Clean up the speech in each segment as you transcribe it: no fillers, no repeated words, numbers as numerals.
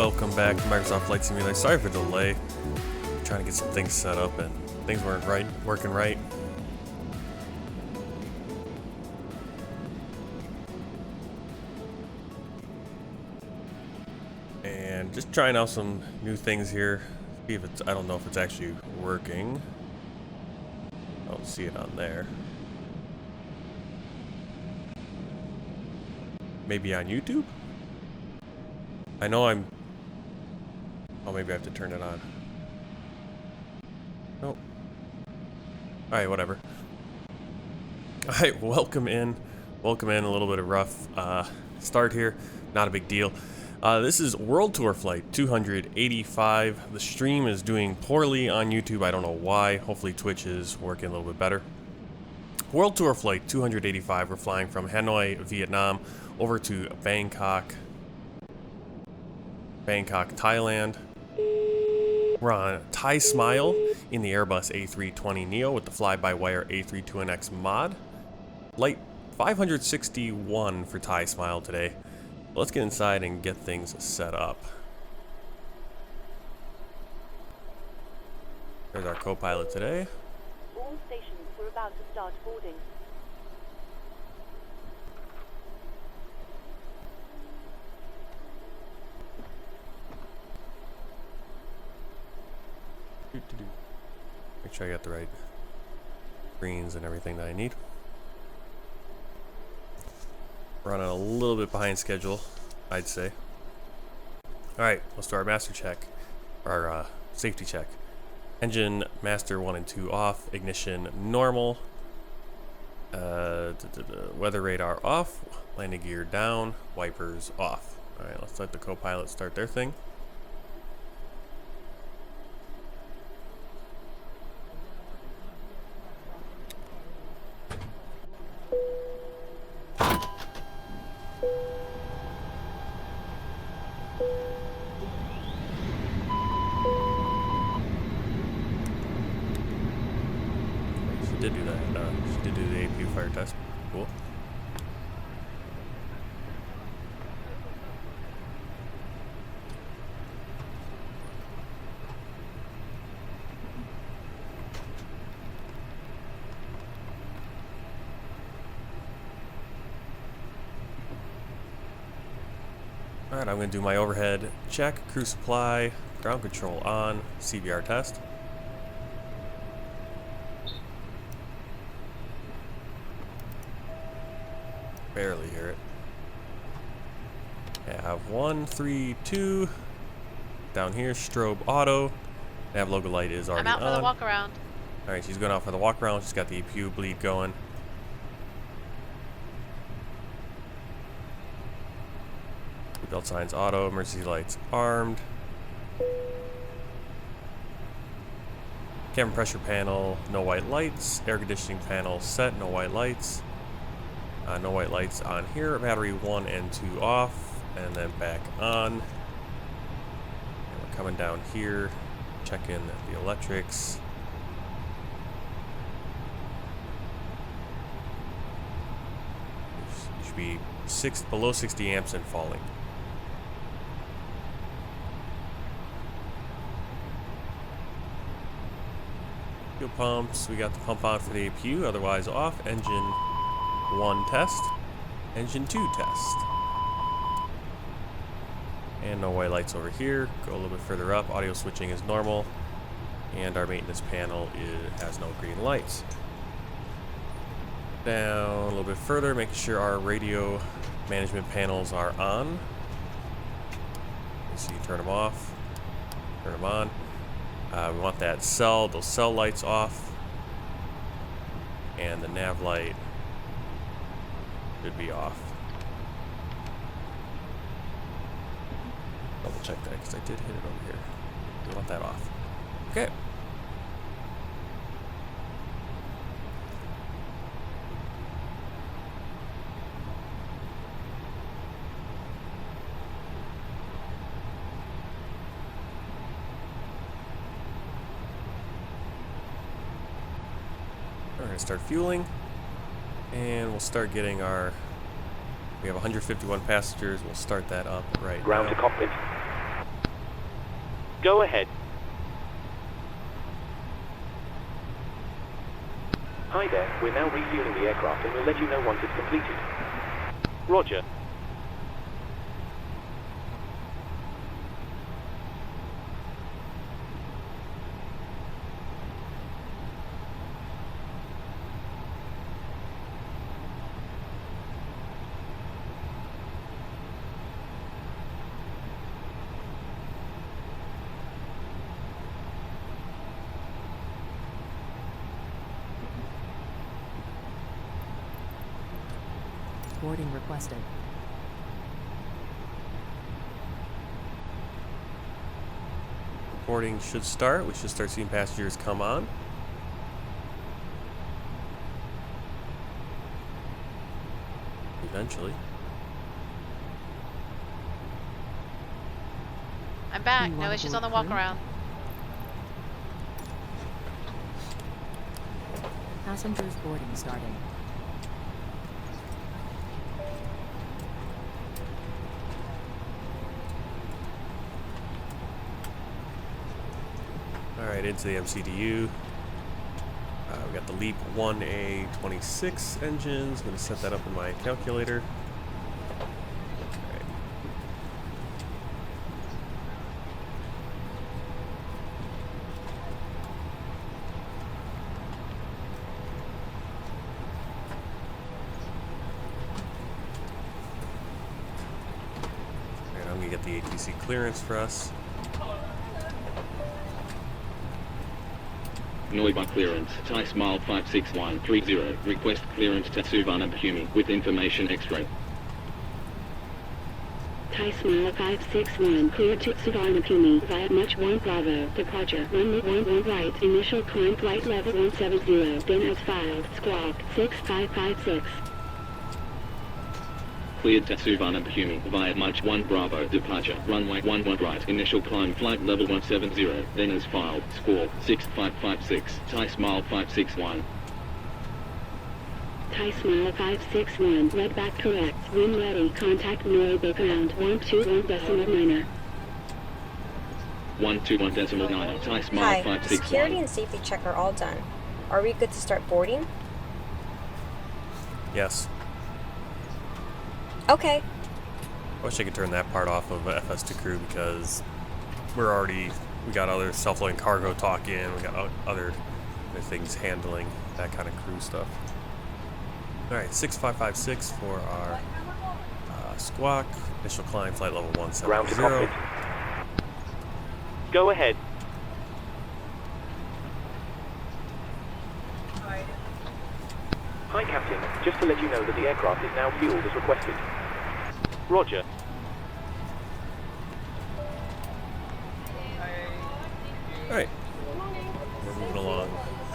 welcome back to Microsoft Flight Simulator. Sorry for the delay. I'm trying to get some things set up and things weren't working right. And just trying out some new things here. See if it's, I don't know if it's actually working. I don't see it on there. Maybe on YouTube? I know I'm... Oh, maybe I have to turn it on. Nope. Alright, whatever. Alright, welcome in. Welcome in. A little bit of rough start here. Not a big deal. This is World Tour Flight 285. The stream is doing poorly on YouTube. I don't know why. Hopefully Twitch is working a little bit better. World Tour Flight 285. We're flying from Hanoi, Vietnam, over to Bangkok, Thailand. We're on Thai Smile in the Airbus A320neo with the FlyByWire A20N mod. Flight 561 for Thai Smile today. Let's get inside and get things set up. There's our co-pilot today. All stations, we're about to start boarding. Make sure I got the right screens and everything that I need. Running a little bit behind schedule, I'd say. Alright, let's do our master check. Our safety check. Engine master 1 and 2 off. Ignition normal. Weather radar off. Landing gear down. Wipers off. Alright, let's let the co-pilot start their thing. She did do that. She did do the APU fire test. Cool. Alright, I'm going to do my overhead check, crew supply, ground control on, CBR test. Barely hear it. I have 1, 3, 2. Down here, strobe auto. Nav logo light is already on. I'm out for the walk around. Alright, she's going out for the walk around. She's got the APU bleed going. Belt signs auto, emergency lights armed. Cabin pressure panel, no white lights. Air conditioning panel set, no white lights. No white lights on here. Battery 1 and 2 off, and then back on. And we're coming down here, checking the electrics. You should be below 60 amps and falling. Fuel pumps, we got the pump on for the APU, otherwise off. Engine 1 test, engine 2 test. And no white lights over here. Go a little bit further up, audio switching is normal. And our maintenance panel has no green lights. Down a little bit further, making sure our radio management panels are on. So you turn them off, turn them on. We want those cell lights off, and the nav light should be off. Double check that because I did hit it over here. We want that off. Okay. We're going to start fueling, and we'll start getting our... We have 151 passengers. We'll start that up right Ground now. to cockpit. Go ahead. Hi there, we're now refueling the aircraft and we'll let you know once it's completed. Roger. Boarding requested. Boarding should start. We should start seeing passengers come on. Eventually. I'm back. You No wanna issues board on the walk crew? around. Passengers boarding starting. Alright, into the MCDU. We got the LEAP 1A26 engines. I'm going to set that up in my calculator. Alright. Alright, I'm going to get the ATC clearance for us. Noibai clearance, Thai Smile 56130, request clearance to Suvarnabhumi with information X-ray. Thai Smile 561 cleared to Suvarnabhumi via Mach 1 Bravo, departure runway 11 right, initial climb flight level 170, then as filed, squawk 6556. Cleared to Suvarnabhumi via Mach 1 Bravo, departure runway 11 right, initial climb flight level 170, then as filed, squawk 6556, Thai Smile 561. Thai Smile 561, read back correct, when ready, contact Noibai ground 121.9. 121.9, Thai Smile Hi, the 561. security and safety check are all done. Are we good to start boarding? Yes. Okay. I wish I could turn that part off of FS2 crew because we got other self-loading cargo talking, we got other things handling that kind of crew stuff. Alright, 6556 for our squawk, initial climb, flight level Ground to 170. cockpit. Go ahead. Hi Captain, just to let you know that the aircraft is now fueled as requested. Roger. Alright, we're moving along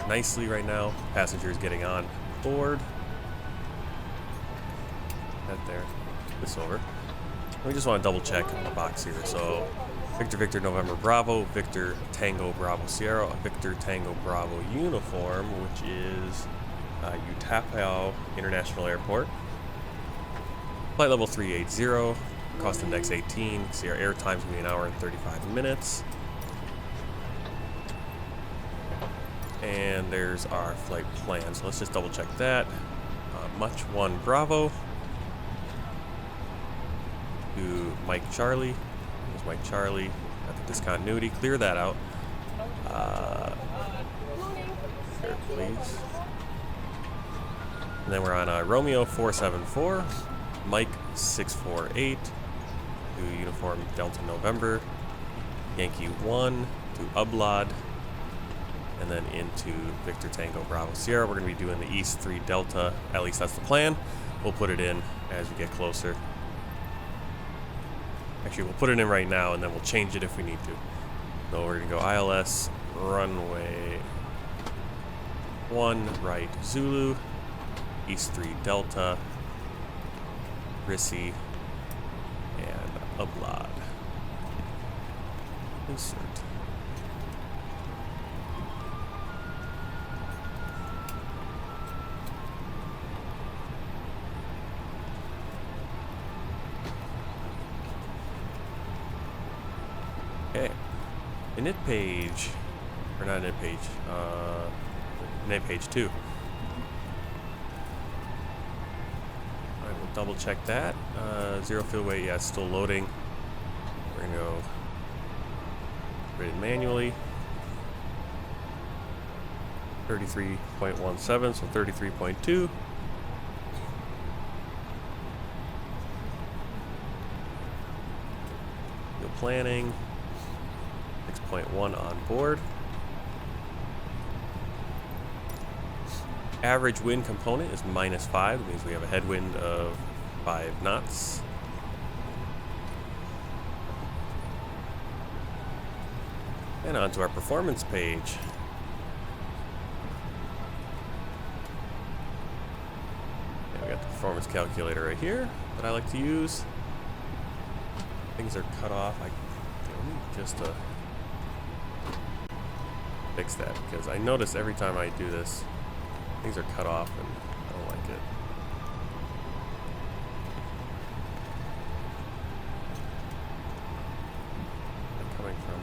nicely right now. Passengers getting on board. That there. This over. We just want to double check on the box here. So, Victor Victor November Bravo, Victor Tango Bravo Sierra, Victor Tango Bravo uniform, which is Utapao International Airport. Flight level 380, cost index 18. See our air time's gonna be 1 hour and 35 minutes. And there's our flight plan. So let's just double check that. Mach 1 Bravo to Mike Charlie. There's Mike Charlie at the discontinuity. Clear that out. There, please. And then we're on Romeo 474, Mike 648 to Uniform Delta November, Yankee 1 to Ublad, and then into Victor Tango Bravo Sierra. We're going to be doing the East 3 Delta, at least that's the plan. We'll put it in as we get closer. Actually, we'll put it in right now and then we'll change it if we need to. So we're going to go ILS, runway 1 right Zulu, East 3 Delta, Rissy, and Ublad. Insert. Okay. init page, or not init page, init page 2. Alright, we'll double check that. Zero fuel weight, yeah, it's still loading. We're gonna go rate it manually. 33.17, so 33.2. Fuel planning. 6.1 on board. Average wind component is -5. That means we have a headwind of 5 knots. And on to our performance page. Yeah, we got the performance calculator right here that I like to use. Things are cut off. I need just to fix that because I notice every time I do this, things are cut off and I don't like it. Where am I coming from?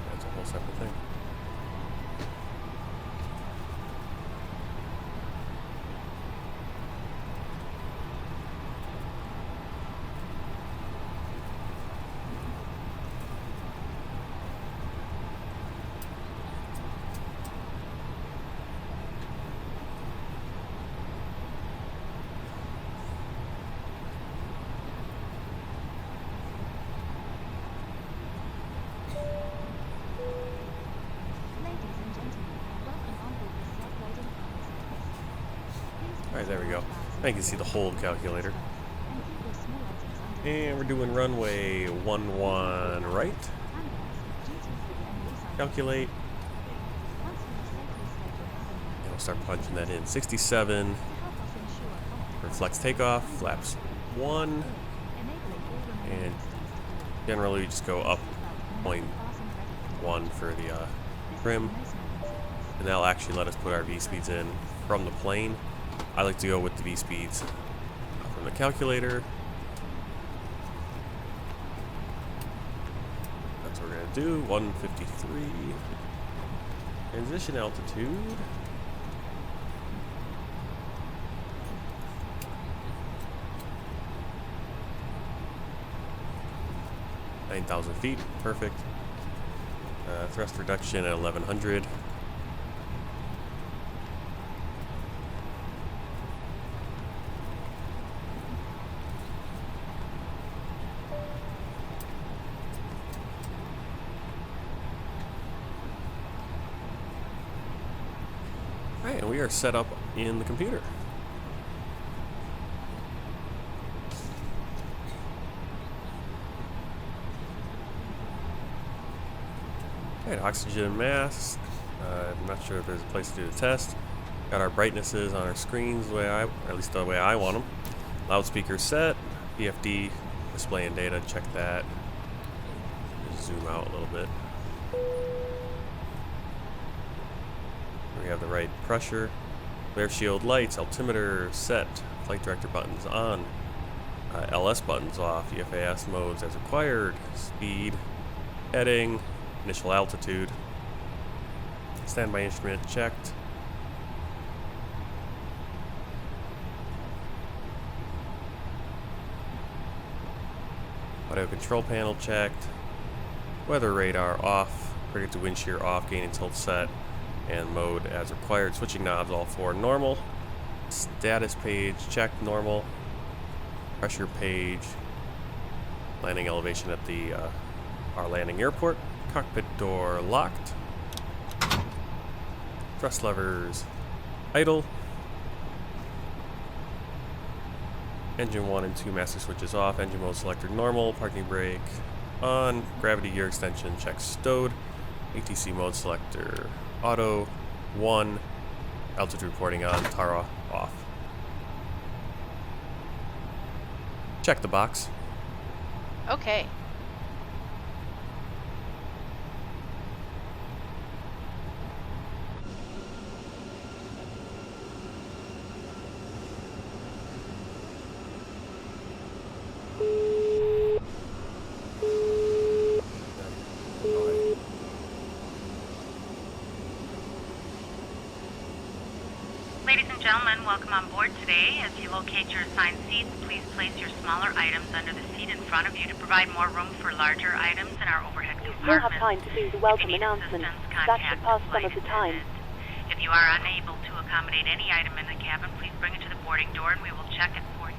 That's a whole separate thing. Alright, there we go. Now you can see the whole calculator. And we're doing runway 11 right. Calculate. And we'll start punching that in. 67. Reflex takeoff. Flaps 1. And generally we just go up 0.1 for the trim. And that'll actually let us put our V-speeds in from the plane. I like to go with the V-speeds from the calculator. That's what we're going to do. 153. Transition altitude. (9,000 feet). Perfect. Thrust reduction at 1100. Alright, and we are set up in the computer. Alright, oxygen mask. I'm not sure if there's a place to do the test. Got our brightnesses on our screens the way or at least the way I want them. Loudspeaker set, PFD, display and data, check that. Just zoom out a little bit. We have the right pressure, glare shield lights, altimeter set, flight director buttons on, LS buttons off, EFAS modes as required, speed, heading, initial altitude, standby instrument checked. Audio control panel checked, weather radar off, predicted wind shear off, gain and tilt set, and mode as required. Switching knobs all 4 normal. Status page checked normal. Pressure page. Landing elevation at the our landing airport. Cockpit door locked. Thrust levers idle. Engine 1 and 2 master switches off. Engine mode selector normal. Parking brake on. Gravity gear extension check stowed. ATC mode selector auto 1. Altitude reporting on. Tara off. Check the box. Okay. Gentlemen, welcome on board today. As you locate your assigned seats, please place your smaller items under the seat in front of you to provide more room for larger items in our overhead You still have compartments. time to do the If welcome you need announcement. assistance, That contact should pass the some of flight the time. attendant. If you are unable to accommodate any item in the cabin, please bring it to the boarding door and we will check it for you.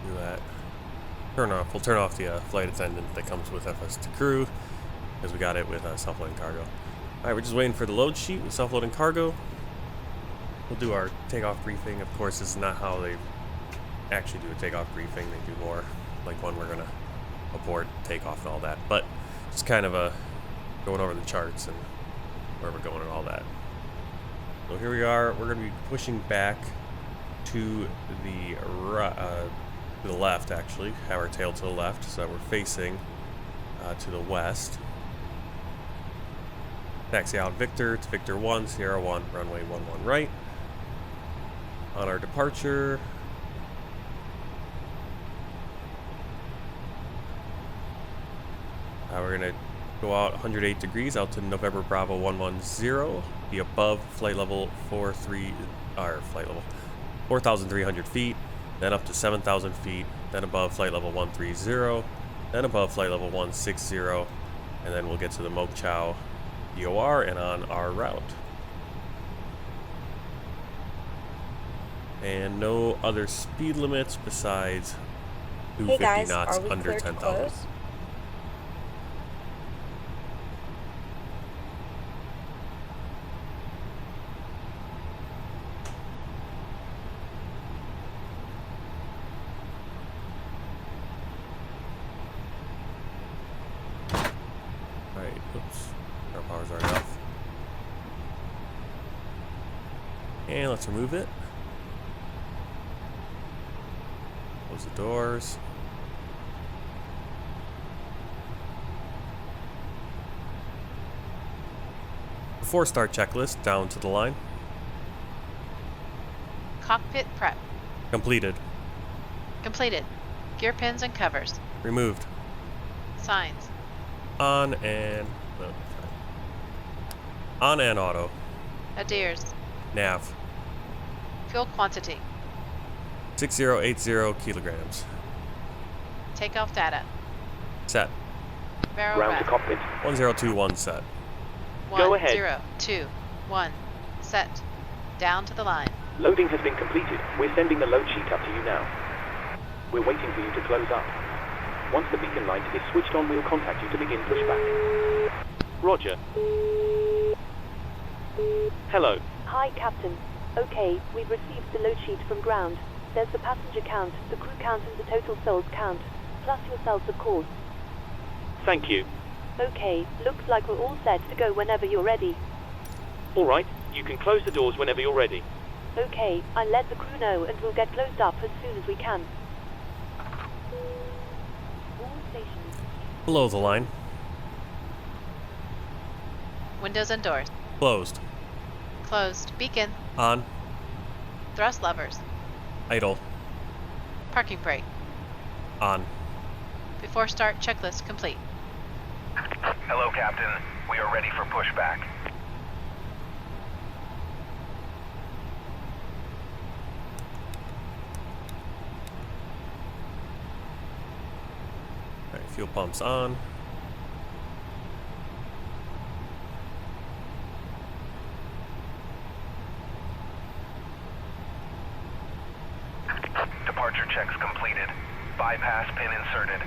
Do that. We'll turn off the flight attendant that comes with FS2 crew, because we got it with self-loading cargo. Alright, we're just waiting for the load sheet with self-loading cargo. We'll do our takeoff briefing. Of course, this is not how they actually do a takeoff briefing. They do more like when we're gonna abort, takeoff, and all that. But just kind of going over the charts and where we're going and all that. So here we are. We're gonna be pushing back to the left, actually. Have our tail to the left so that we're facing to the west. Taxi out Victor to Victor 1, Sierra 1, runway 11 right. On our departure, we're going to go out 108 degrees out to November Bravo 110, be above flight level 4,300 feet, then up to 7,000 feet, then above flight level 130, then above flight level 160, and then we'll get to the Mok Chau DOR and on our route. And no other speed limits besides 250 Hey guys, knots are we under cleared to 10,000. close? Alright, oops. Our power's already off. And let's remove it. Close the doors. Before start checklist, down to the line. Cockpit prep. Completed. Completed. Gear pins and covers. Removed. Signs. On and... on and auto. Adheres. Nav. Fuel quantity. 6080 kilograms. Takeoff data. Set. Barrel Ground to rack. cockpit. 1021 set. Go ahead. 0, 2, 1. Set. Down to the line. Loading has been completed. We're sending the load sheet up to you now. We're waiting for you to close up. Once the beacon light is switched on, we'll contact you to begin pushback. Roger. Hello. Hi, Captain. Okay, we've received the load sheet from ground. There's the passenger count, the crew count, and the total souls count. Plus yourselves, of course. Thank you. Okay, looks like we're all set to go whenever you're ready. All right. You can close the doors whenever you're ready. Okay, I'll let the crew know and we'll get closed up as soon as we can. All stations. Below the line. Windows and doors. Closed. Closed. Beacon. On. Thrust levers. Idle. Parking brake. On. Before start checklist complete. Hello, Captain. We are ready for pushback. Alright, fuel pumps on. Departure checks completed. Bypass pin inserted.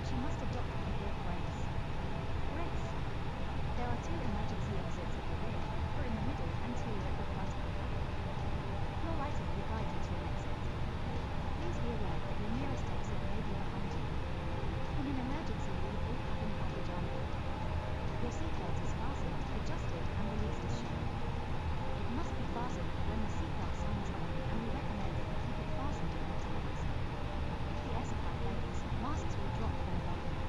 She must adopt the gear brakes. Brakes. There are two emergency exits at the rear, four in the middle and two at the front of the cabin. Your lighting will guide you to an exit. Please be aware that your nearest exit may be behind you. In an emergency, leave all cabin baggage on board. Your seatbelt is fastened, adjusted, and released as shown. It must be fastened when the seatbelt sign is on, and we recommend that you keep it fastened during the takeoff. If the aircraft fails, masks will drop from above you.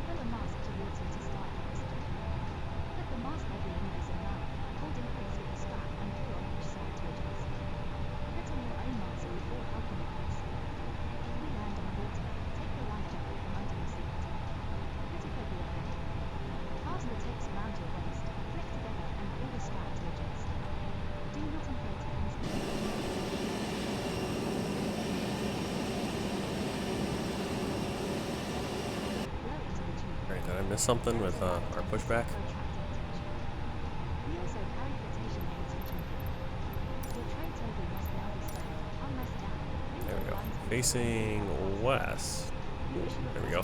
Pull a mask towards you to start the oxygen. Put the mask over your nose and mouth, hold in place with the strap and pull on each side to adjust. Put on your own mask before helping others. If we land on water, take the life jacket from under your seat. Put it over your head. Fasten the tapes around your waist, click together and pull the strap to adjust. Do not inflate it Alright, did I miss something with our pushback? We also carry flotation aids for drinking. Your tray table must now be stowed, armrest down. There we go. Facing west. There we go.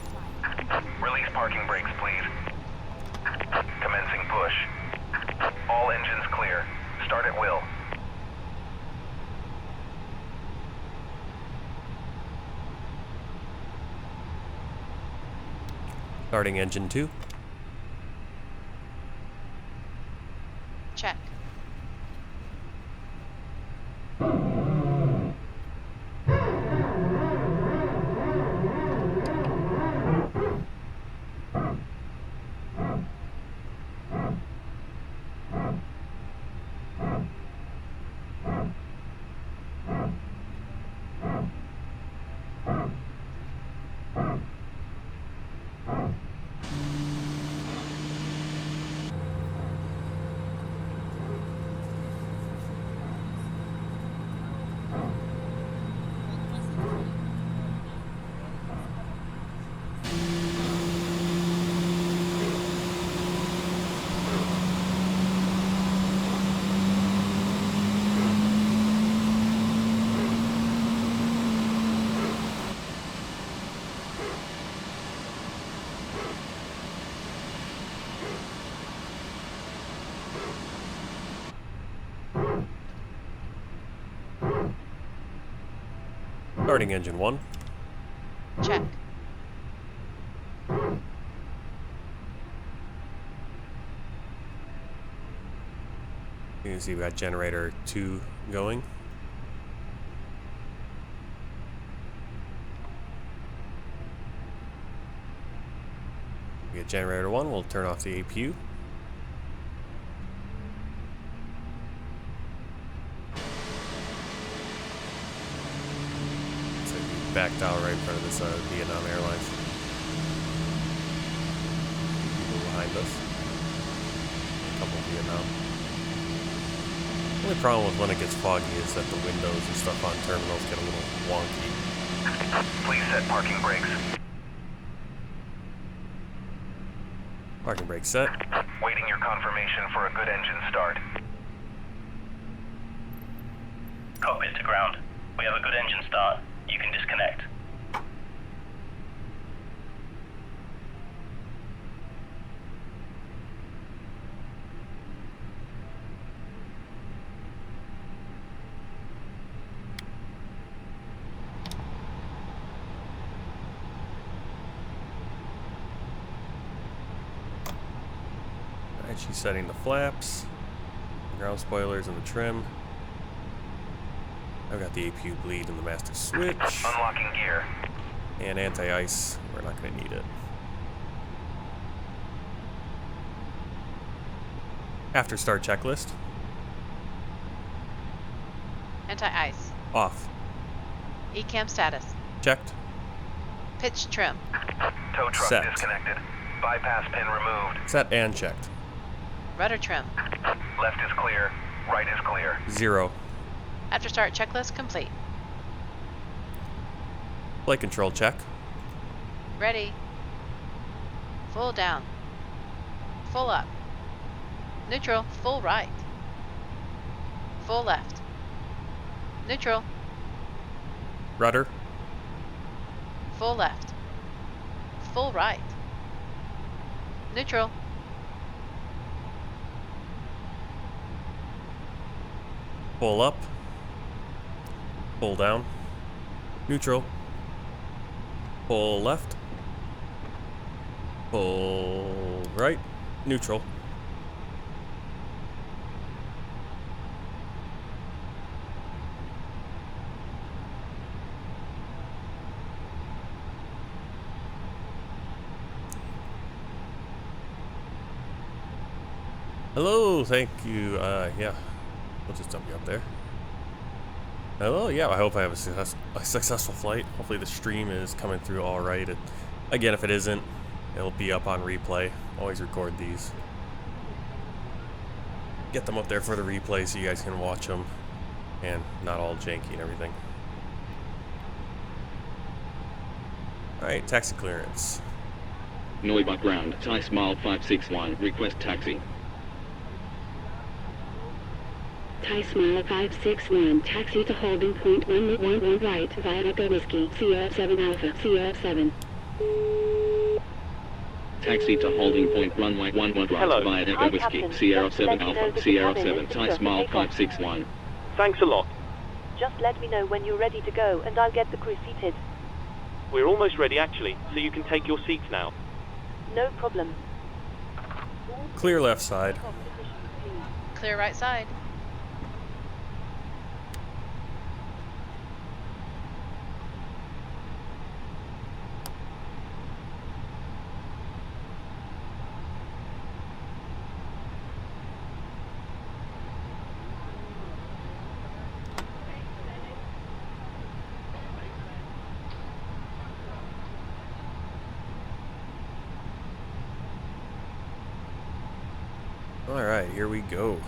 Release parking brakes, please. Commencing push. All engines clear. Start at will. Starting engine 2. Check. Starting engine 1. Check. You can see we got generator 2 going. We get generator 1, we'll turn off the APU. So we backed out right in front of this Vietnam Airlines. People behind us. A couple of Vietnam. The only problem with when it gets foggy is that the windows and stuff on terminals get a little wonky. Please set parking brakes. Parking brake set. Waiting your confirmation for a good engine start. Cockpit to ground. We have a good engine start. You can disconnect. Alright, she's setting the flaps, ground spoilers, and the trim. I've got the APU bleed and the master switch. Unlocking gear. And anti-ice. We're not going to need it. After start checklist. Anti-ice. Off. ECAM status. Checked. Pitch trim. Tow truck Set. disconnected. Bypass pin removed. Set and checked. Rudder trim. Left is clear. Right is clear. 0. After start checklist complete. Flight control check. Ready. Full down. Full up. Neutral. Full right. Full left. Neutral. Rudder. Full left. full right. Neutral. Pull up. Pull down. Neutral. Pull left. Pull right. Neutral. Hello, thank you. Yeah, we'll just dump you up there. Hello, yeah, I hope I have a successful flight. Hopefully the stream is coming through all right. Again, if it isn't, it'll be up on replay. Always record these. Get them up there for the replay so you guys can watch them and not all janky and everything. Alright, taxi clearance. Noibai ground, Thai Smile 561, request taxi. Thai Smile 561, taxi to holding point 111 right via Echo Whiskey, Sierra 7 Alpha, Sierra 7. Taxi to holding point runway 11 right Hello. via Echo Hi, Whiskey, Captain. Sierra Just to 7 let you know Alpha, that Sierra the 7, cabin Thai is Smile takeoff. 561. Thanks a lot. Just let me know when you're ready to go and I'll get the crew seated. We're almost ready actually, so you can take your seats now. No problem. Clear left side. Clear right side. Alright, here we go.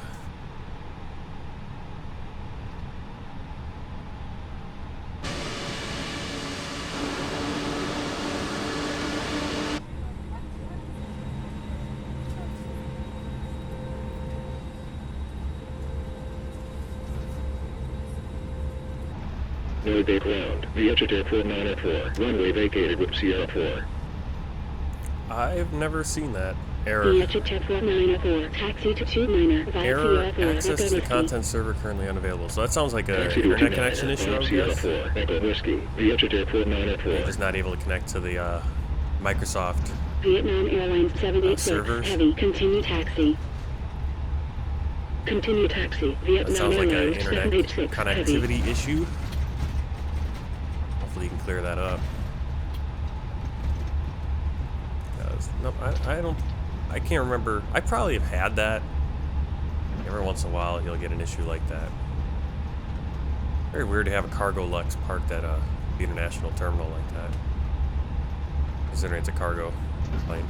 Noibai ground, Vietjet 4904, runway vacated with Sierra 4. I've never seen that. Error. Vietjet 4904, taxi to 29 via Error. Sierra 4, Access Echo to the Whiskey. content server currently unavailable. So that sounds like a Taxi to internet 29 connection issue, I via Sierra guess. 4, Echo Whiskey, Vietjet 4904. You're just not able to connect to the Microsoft Vietnam Airlines 786, servers. heavy, continue taxi. Continue taxi, That Vietnam sounds like an Airlines internet 786, heavy. connectivity issue. Hopefully you can clear that up. No, I can't remember. I probably have had that. Every once in a while you'll get an issue like that. Very weird to have a cargo Lux parked at the international terminal like that, considering it's a cargo plane.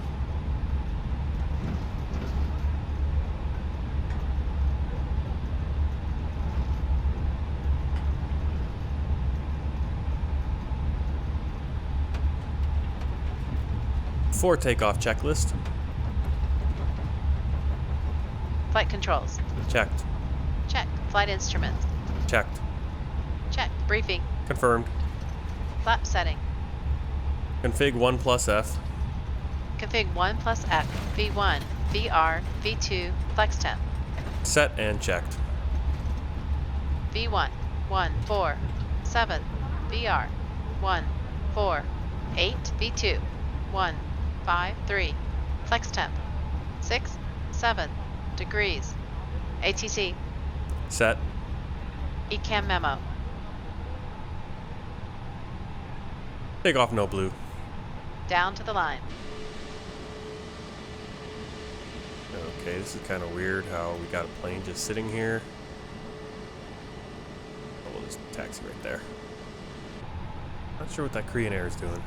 Before takeoff checklist. Flight controls. Checked. Check. Flight instruments. Checked. Check. Briefing. Confirmed. Flap setting. Config 1 plus F. Config 1 plus F. V1. VR. V2. Flex temp. Set and checked. V1. 1. 4. 7. VR. 1. 4. 8. V2. 1. 5. 3. Flex temp. 6. 7. Degrees. ATC. Set. ECAM memo. Takeoff no blue. Down to the line. Okay, this is kind of weird how we got a plane just sitting here. Oh, we'll just taxi right there. Not sure what that Korean Air is doing.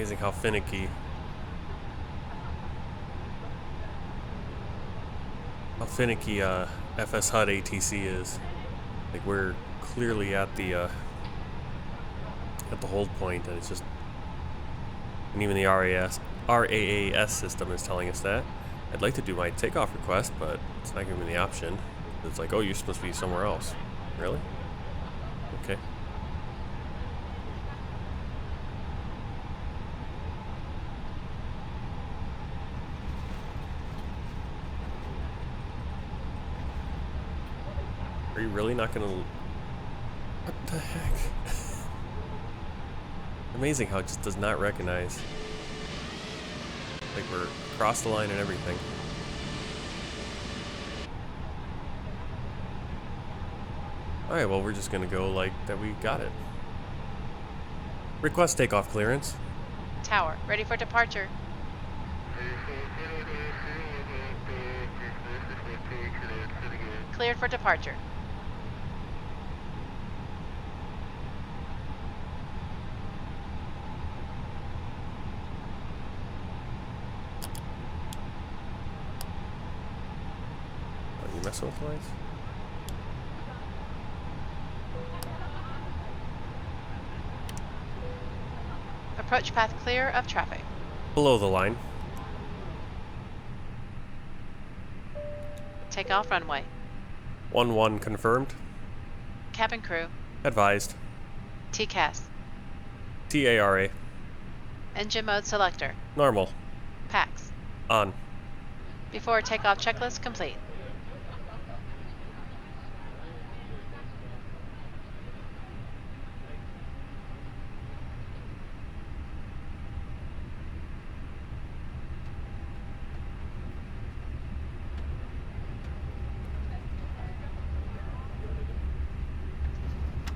Amazing how finicky. How finicky FS HUD ATC is. Like we're clearly at the hold point, and it's just, and even the RAAS system is telling us that. I'd like to do my takeoff request, but it's not giving me the option. It's like, oh, you're supposed to be somewhere else. Really? Okay. Are you really not gonna... What the heck? Amazing how it just does not recognize. Like we're across the line and everything. Alright, well we're just gonna go like that we got it. Request takeoff clearance. Tower, ready for departure. Cleared for departure. Are you messing with lights? Approach path clear of traffic. Below the line. Takeoff runway. 1-1 confirmed. Cabin crew. Advised. TCAS. TARA. Engine mode selector. Normal. PAX. On. Before takeoff checklist complete.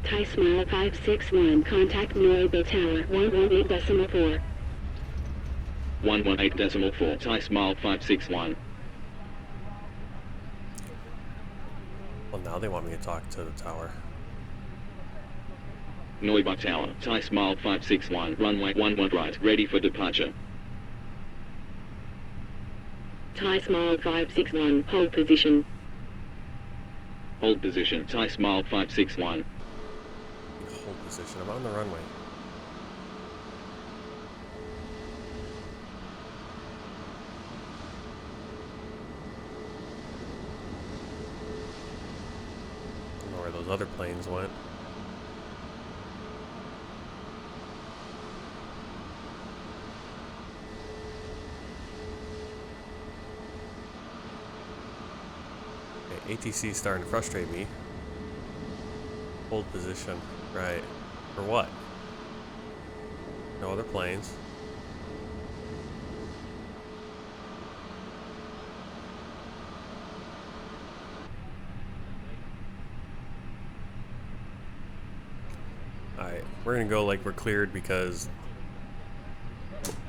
Thai Smile 561, contact Noibai Tower 118.4. 118.4, Thai Smile 561. Well, now they want me to talk to the tower. Noibai Tower, Thai Smile 561, runway 11 right, ready for departure. Thai Smile 561, hold position. Hold position, Thai Smile 561. Hold position. I'm on the runway. I don't know where those other planes went. Okay, ATC is starting to frustrate me. Hold position. Right. For what? No other planes. Alright, we're gonna go like we're cleared because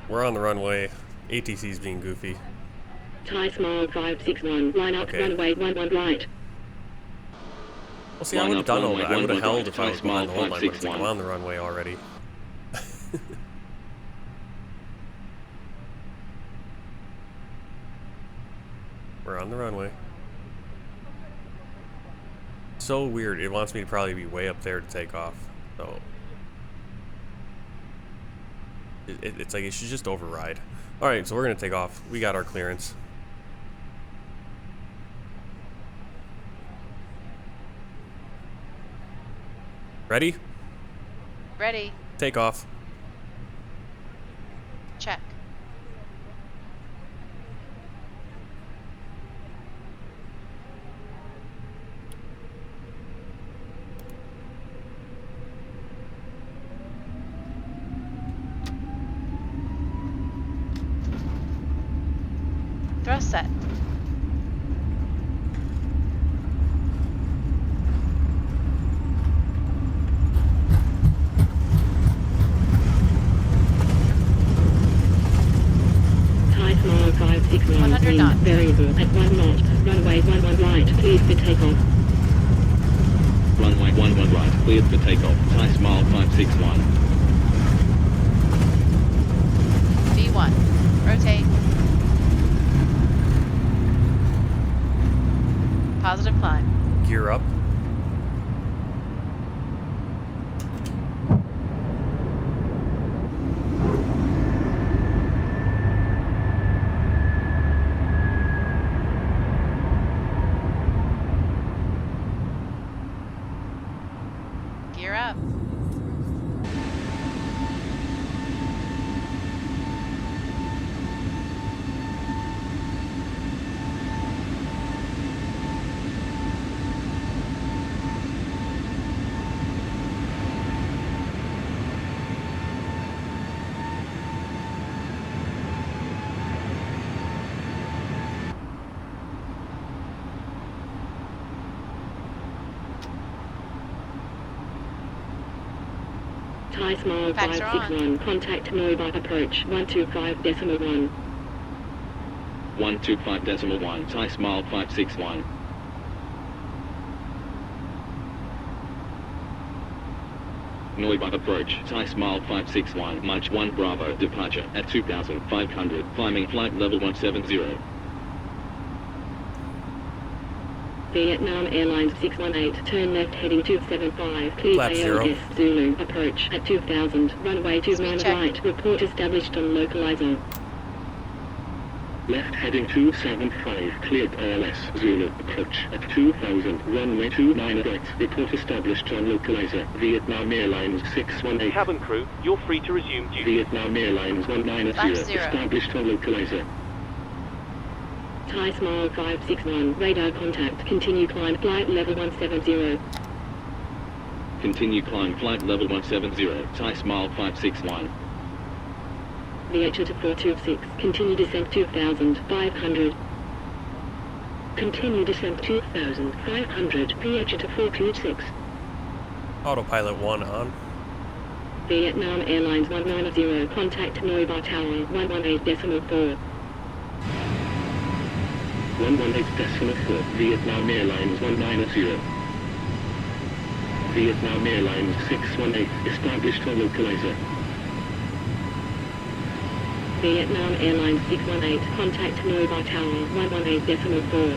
we're on the runway. ATC's being goofy. Thai Smile 561, line up runway 11 right. Well, see, I would have done all that. I would have held if I was behind the hold line, but it's like I'm on the runway already. We're on the runway. So weird. It wants me to probably be way up there to take off. So it's like it should just override. All right, so we're gonna take off. We got our clearance. Ready? Ready. Take off. Check. Thrust set. Thai Smile 561, 100 knots. variable at 1 knot, runway 11 right, cleared for takeoff. Runway 11 right, cleared for takeoff, Thai Smile 561. 1. Rotate. Positive climb. Gear up. Gear up. Thai Smile Packs are 561, contact Noibai approach 125.1. 125.1, Thai Smile 561. Noibai approach, Thai Smile 561, Mhz 1 Bravo, departure at 2,500, climbing flight level 170. Vietnam Airlines 618, turn left heading 275, clear Lap 0. ALS Zulu, approach at 2000, runway 29 check. right, report established on localizer. Left heading 275, cleared ALS Zulu, approach at 2000, runway 29 right, report established on localizer, Vietnam Airlines 618. Cabin crew, you're free to resume duty. Vietnam Airlines 190, Lap 0. established on localizer. Thai Smile 561, radar contact, continue climb flight level 170. Continue climb flight level 170, Thai Smile 561. VH to 426, continue descent 2500. Continue descent 2500, VH to 426. Autopilot 1 on. Vietnam Airlines 190, contact Noibai Tower 118.4. 118.4, Vietnam Airlines 190. Vietnam Airlines 618, established on localizer. Vietnam Airlines 618, contact Noibai Tower 118.4.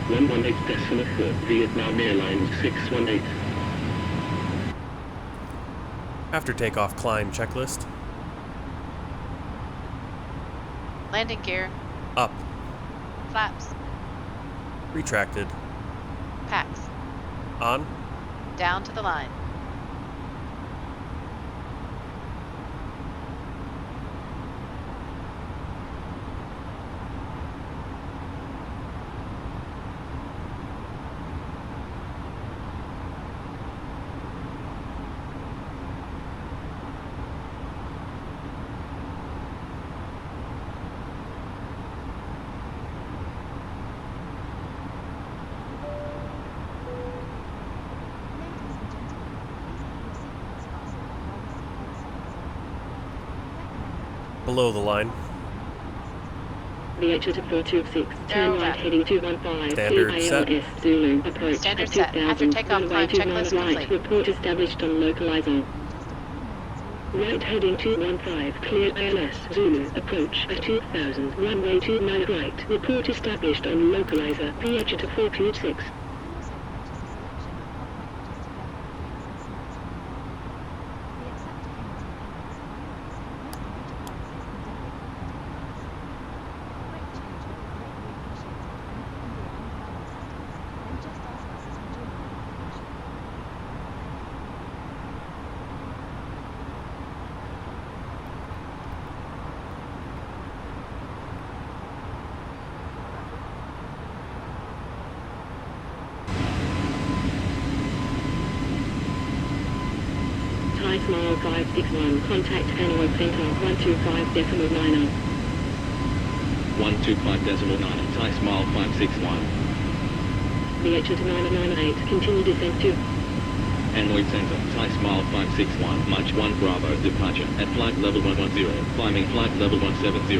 118.4, Vietnam Airlines 618. After takeoff, climb checklist. Landing gear. Up. Flaps. Retracted. Packs. On. Down to the line. Below the line. VH to 426, turn right left. heading 215, Standard clear set. ALS Zulu, approach Standard at set. 2000, After takeoff, runway climb 29 checklist right, complete. report established on localizer. Right heading 215, clear ALS Zulu, approach at 2000, runway 29 right, report established on localizer, VH to 426. Thai Smile 561, contact Hanoi Center 125.9. 125.9, Thai Smile 561. VH to 998, continue descent to Hanoi Center, Thai Smile 561, Mhz 1 Bravo, departure at flight level 110, climbing flight level 170.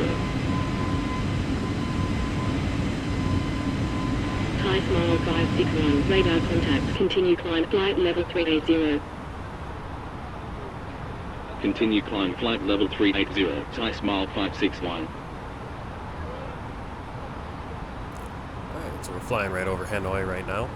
Thai Smile 561, radar contact, continue climb flight level 380. Continue climb flight level 380, Thai Smile 561. So we're flying right over Hanoi right now.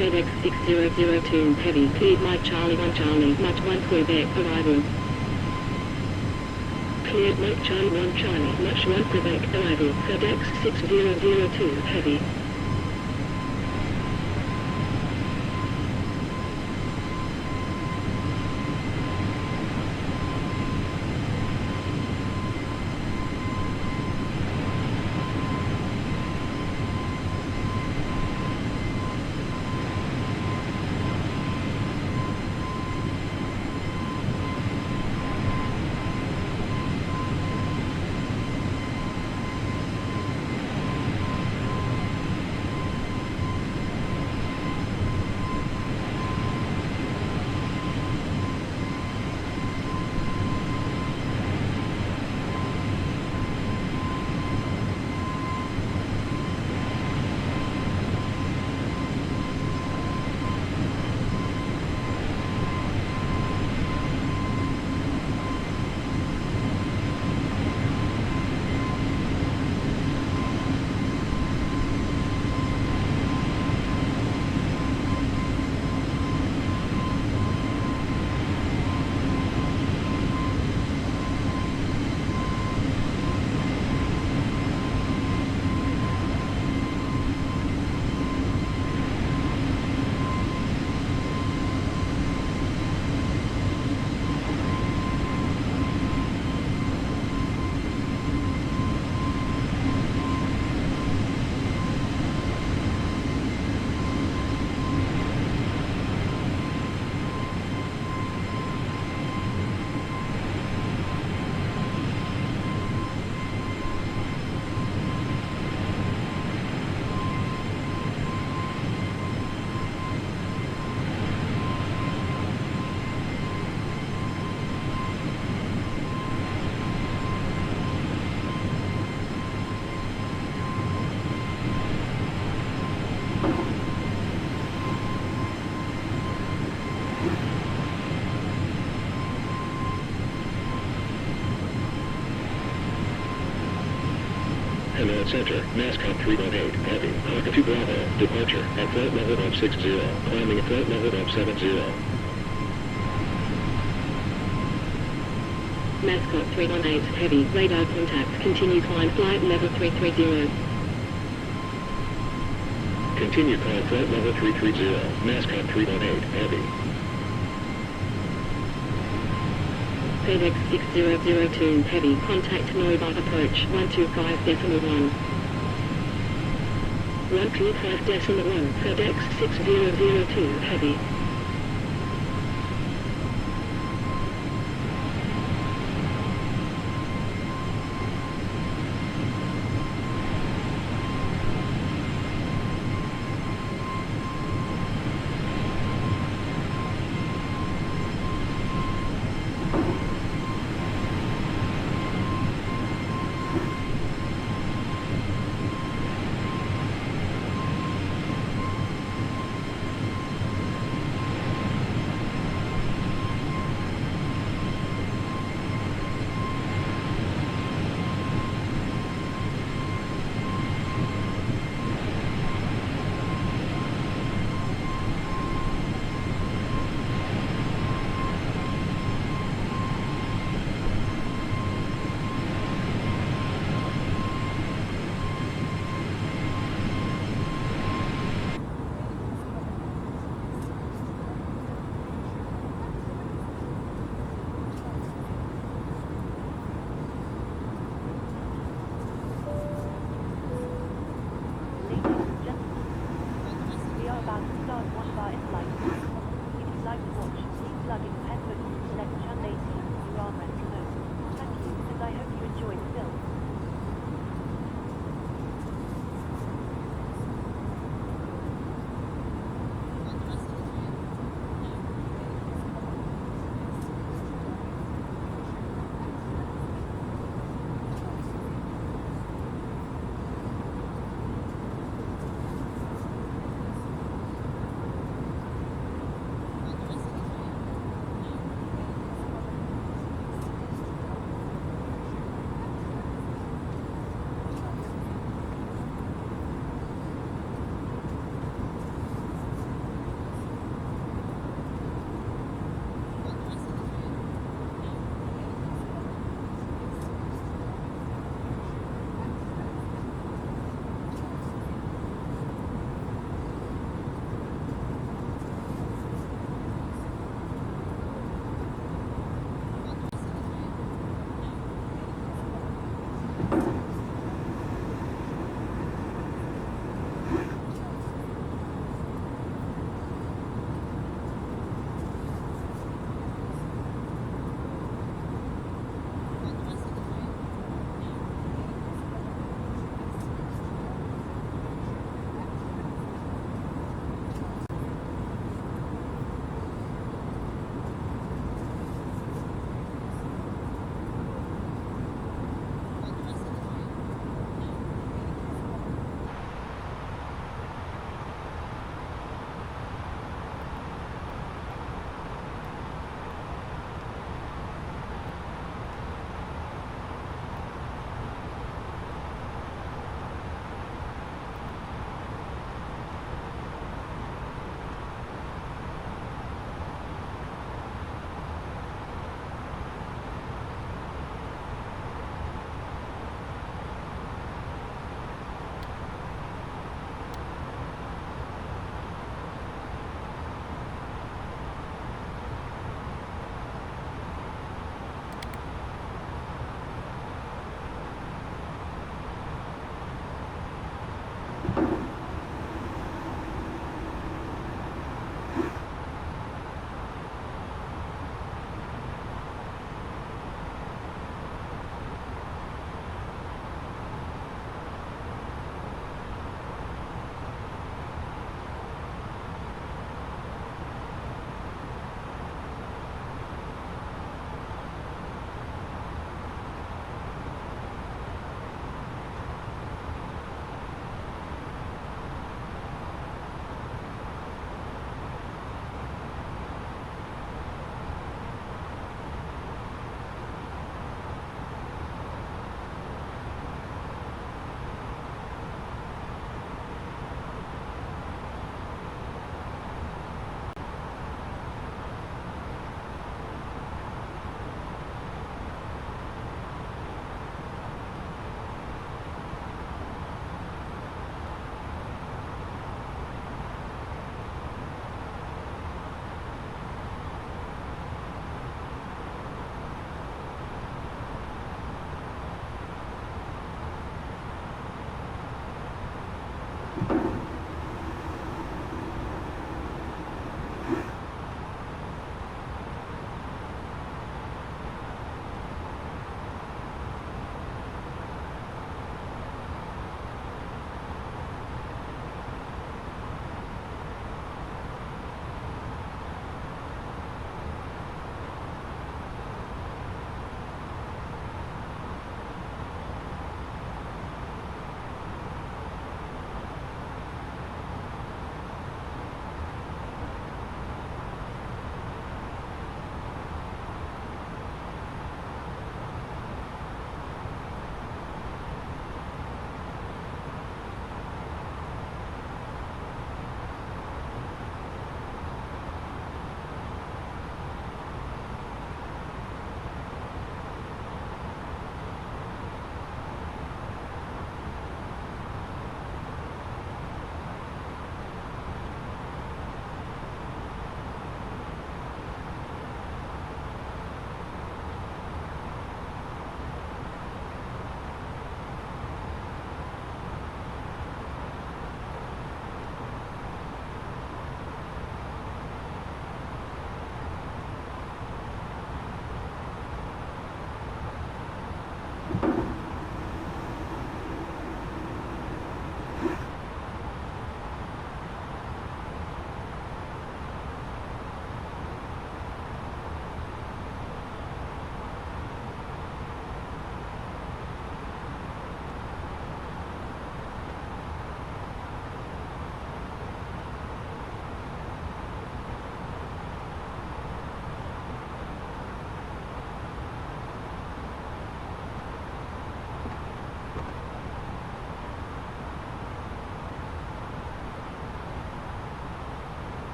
FedEx 6002 Heavy, cleared Mike Charlie 1 Charlie, Mach 1 Quebec, arrival. Cleared Mike Charlie 1 Charlie, Mach 1 Quebec, arrival, FedEx 6002 Heavy. Hello Center, NASCAR 318, heavy, Alpha 2 Bravo, departure, at flight level of 60, climbing at flight level of 70. Mascot 318, heavy, radar contact, continue climb flight level 330. Continue climb flight level 330, Mascot 318, heavy. FedEx 6002 Heavy, contact Noibai approach 125.1. 125.1, FedEx 6002 Heavy.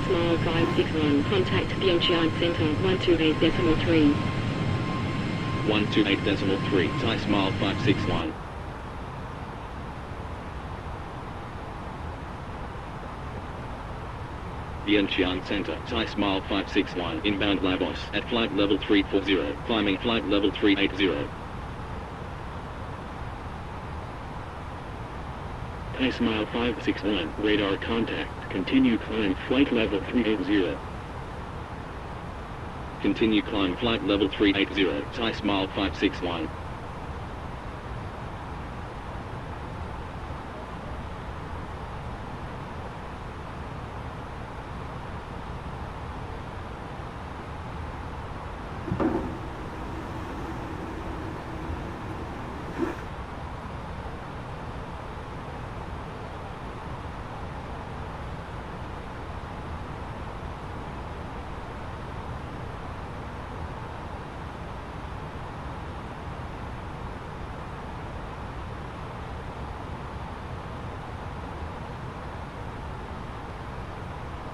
Thai Smile 561, contact Vientiane Center 128.3. 128.3, Thai Smile 561. Vientiane Center, Thai Smile 561, inbound Lagos at flight level 340, climbing flight level 380. Thai Smile 561, radar contact, continue climb flight level 380. Continue climb flight level 380, Thai Smile 561.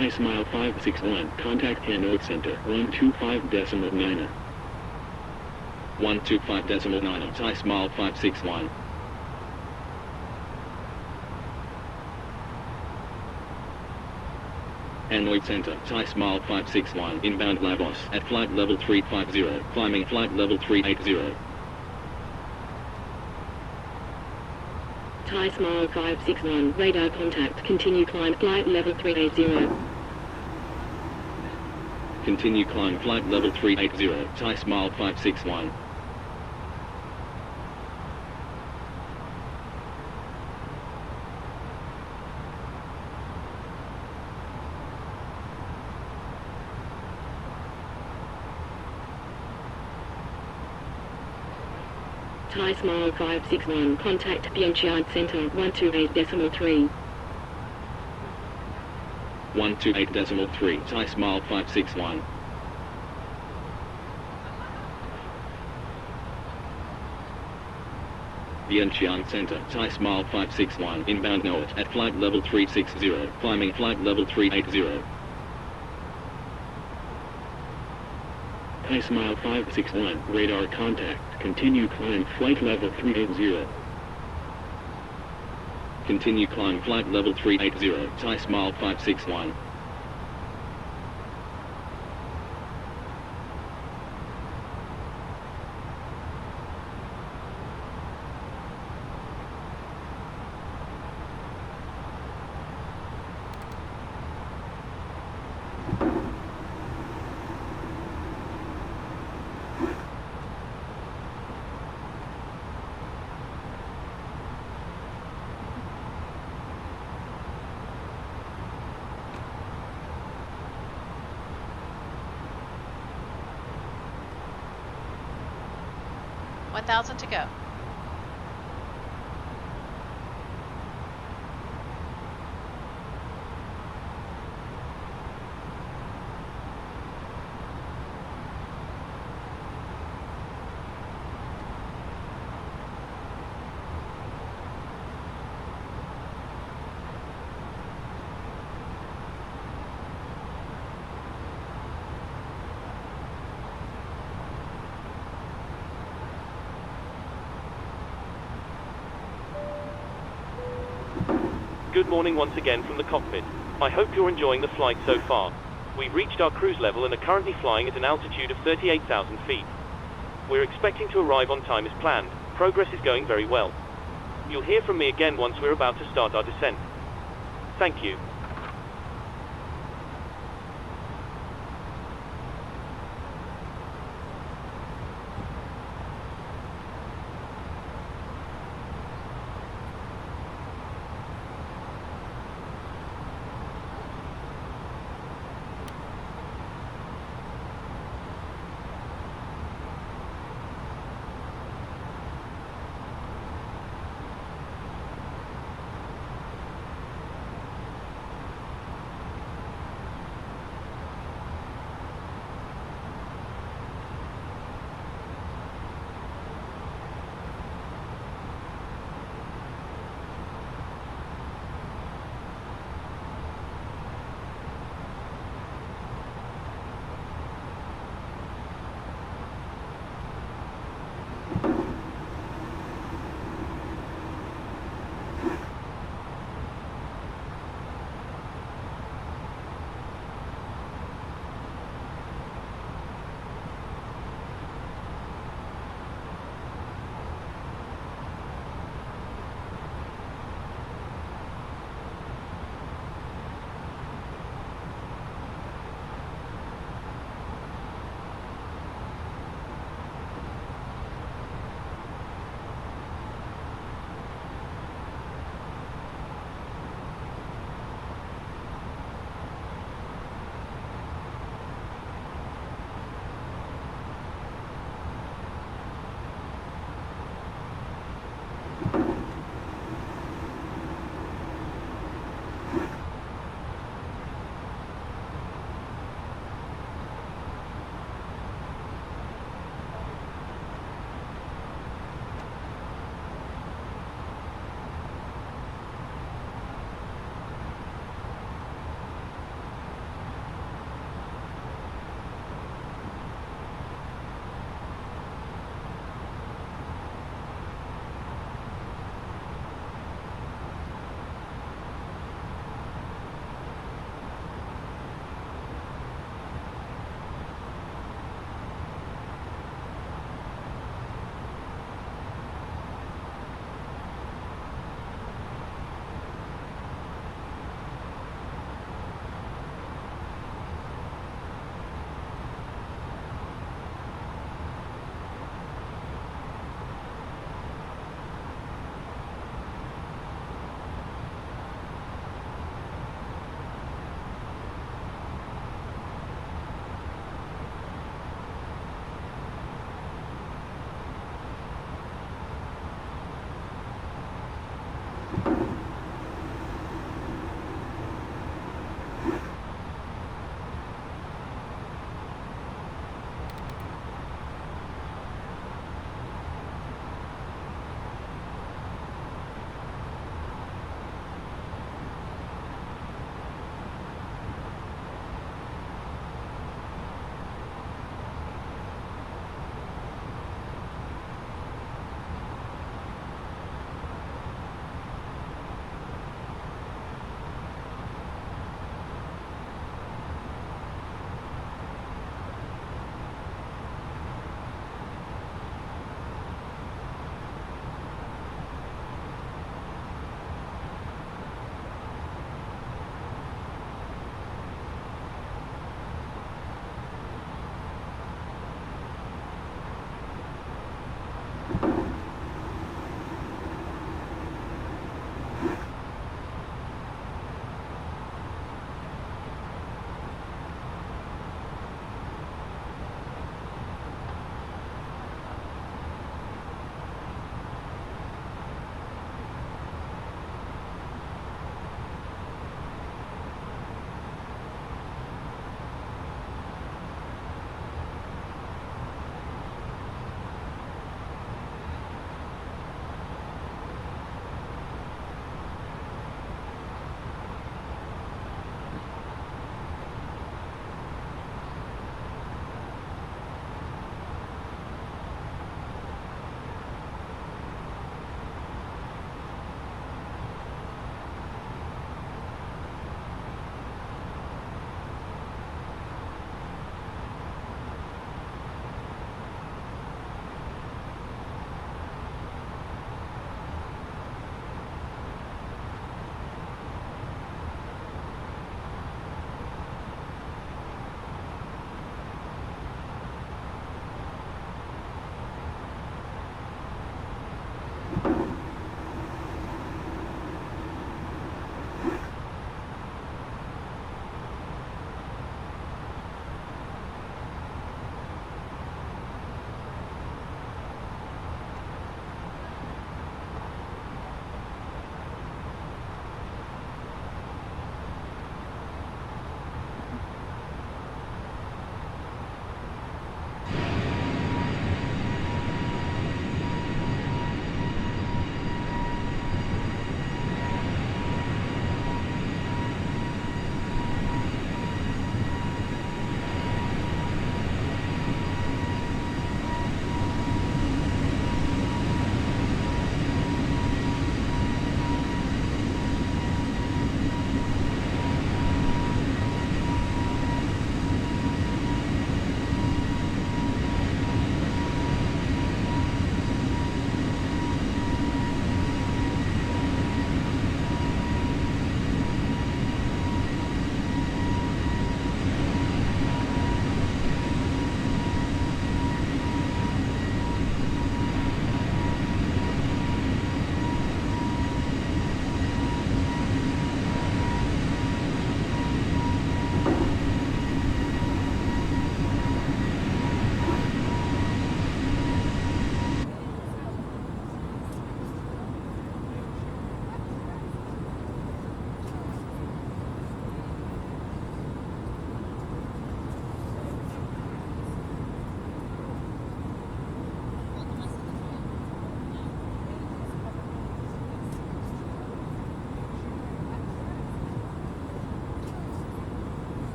Thai Smile 561, contact Hanoi Center 125.9. 125.9, Thai Smile 561. Hanoi Center, Thai Smile 561, inbound Lagos at flight level 350, climbing flight level 380. Thai Smile 561, radar contact, continue climb flight level 380. Continue climb flight level 380, Thai Smile 561. Thai Smile 561, contact Vientiane Center 128.3. 128.3, Thai Smile 561. Vientiane Center, Thai Smile 561, inbound north at flight level 360, climbing flight level 380. Thai Smile 561, radar contact, continue climb flight level 380. Continue climb flight level 380, Thai Smile 561. $1,000 to go. Good morning once again from the cockpit. I hope you're enjoying the flight so far. We've reached our cruise level and are currently flying at an altitude of 38,000 feet. We're expecting to arrive on time as planned. Progress is going very well. You'll hear from me again once we're about to start our descent. Thank you.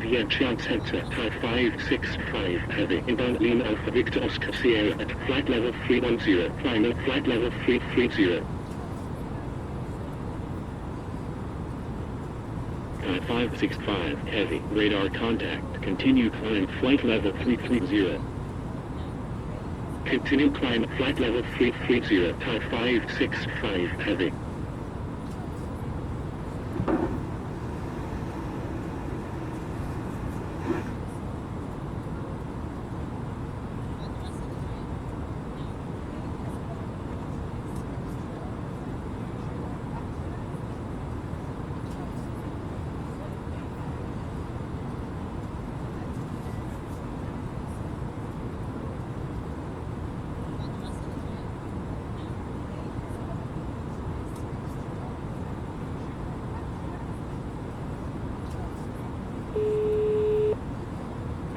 Viet Chiang Center, Thai 565, heavy, inbound Lima Alpha Victor Oscar Sierra at flight level 310, final flight level 330. Thai 565, heavy, radar contact, continue climb flight level 330. Continue climb flight level 330, Thai 565, heavy.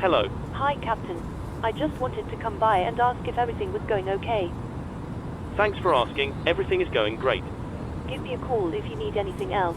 Hello. Hi, Captain. I just wanted to come by and ask if everything was going okay. Thanks for asking. Everything is going great. Give me a call if you need anything else.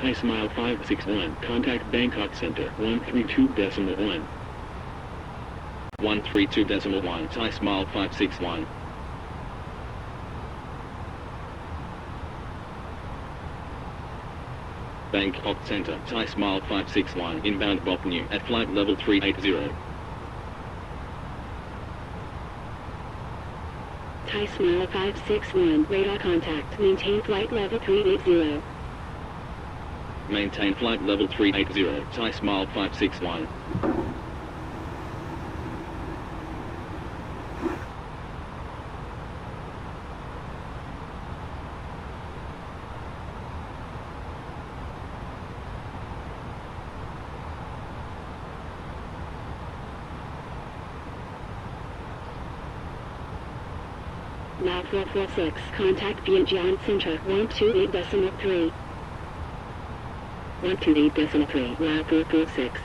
Thai Smile 561, contact Bangkok Center 132.1. 132.1, Thai Smile 561. Bangkok Center, Thai Smile 561, inbound Bok New at flight level 380. Thai Smile 561, radar contact, maintain flight level 380. Maintain flight level 380, Thai Smile 561. Nav 446, contact Vientiane Center 128.3. 128.3, Nav 446.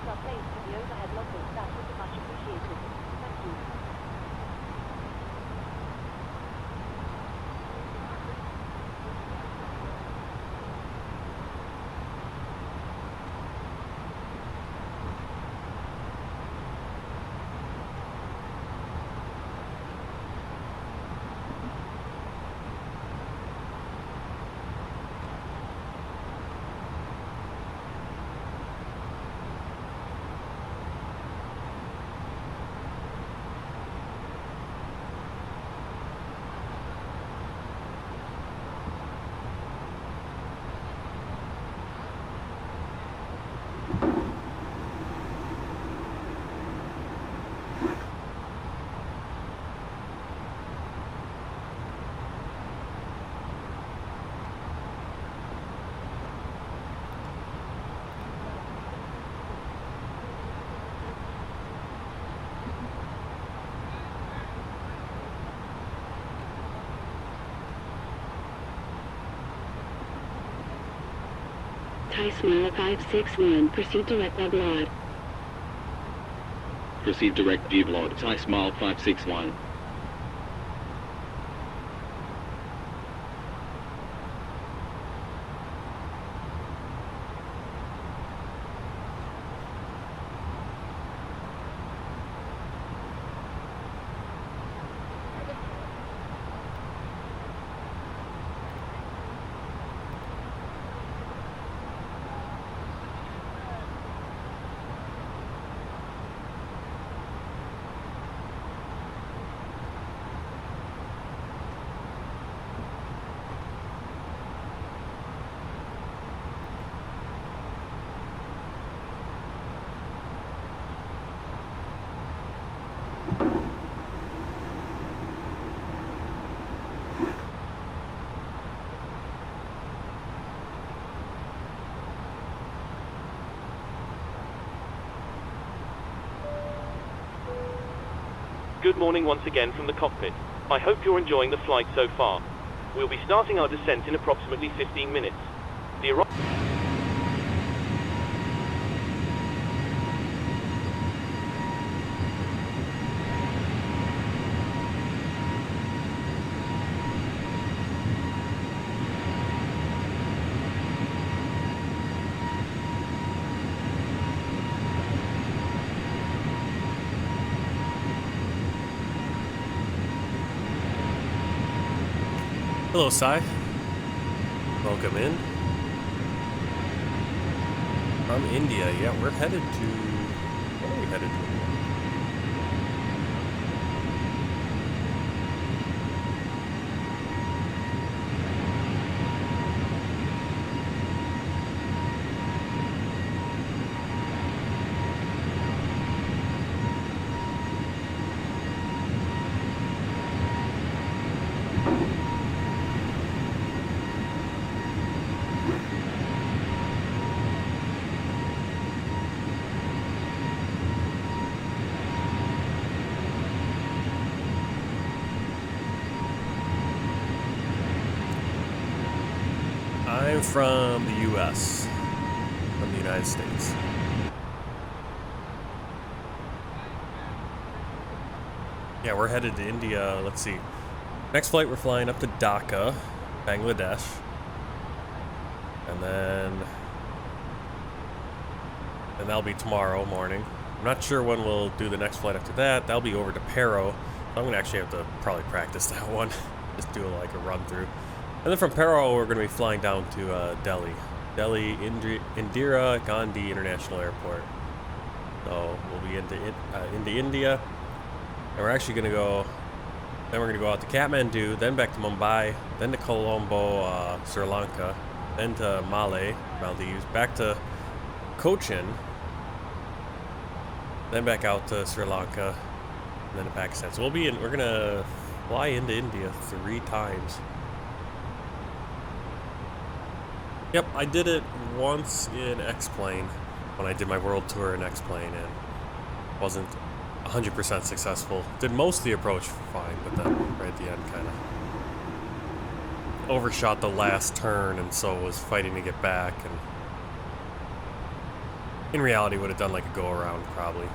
fix our planes to the overhead losses, that would be much appreciated. Thank you. Thai Smile 561, proceed direct abroad. Proceed direct abroad. Thai Smile 561. Good morning once again from the cockpit. I hope you're enjoying the flight so far. We'll be starting our descent in approximately 15 minutes. The Hello, Sai. Welcome in. From India. Yeah, we're headed to... Where are we headed to? I'm from the U.S., from the United States. Yeah, we're headed to India. Let's see. Next flight, we're flying up to Dhaka, Bangladesh. And that'll be tomorrow morning. I'm not sure when we'll do the next flight after that. That'll be over to Paro. I'm going to actually have to probably practice that one. Just do like a run through. And then from Paro, we're going to be flying down to Delhi. Indira Gandhi International Airport. So we'll be into India. And we're actually going to go... Then we're going to go out to Kathmandu, then back to Mumbai, then to Colombo, Sri Lanka, then to Maldives, back to Cochin, then back out to Sri Lanka, and then to Pakistan. So we're going to fly into India 3 times. Yep, I did it once in X-Plane, when I did my world tour in X-Plane, and wasn't 100% successful. Did most of the approach fine, but then right at the end kind of overshot the last turn, and so was fighting to get back. And In reality, would have done like a go around probably.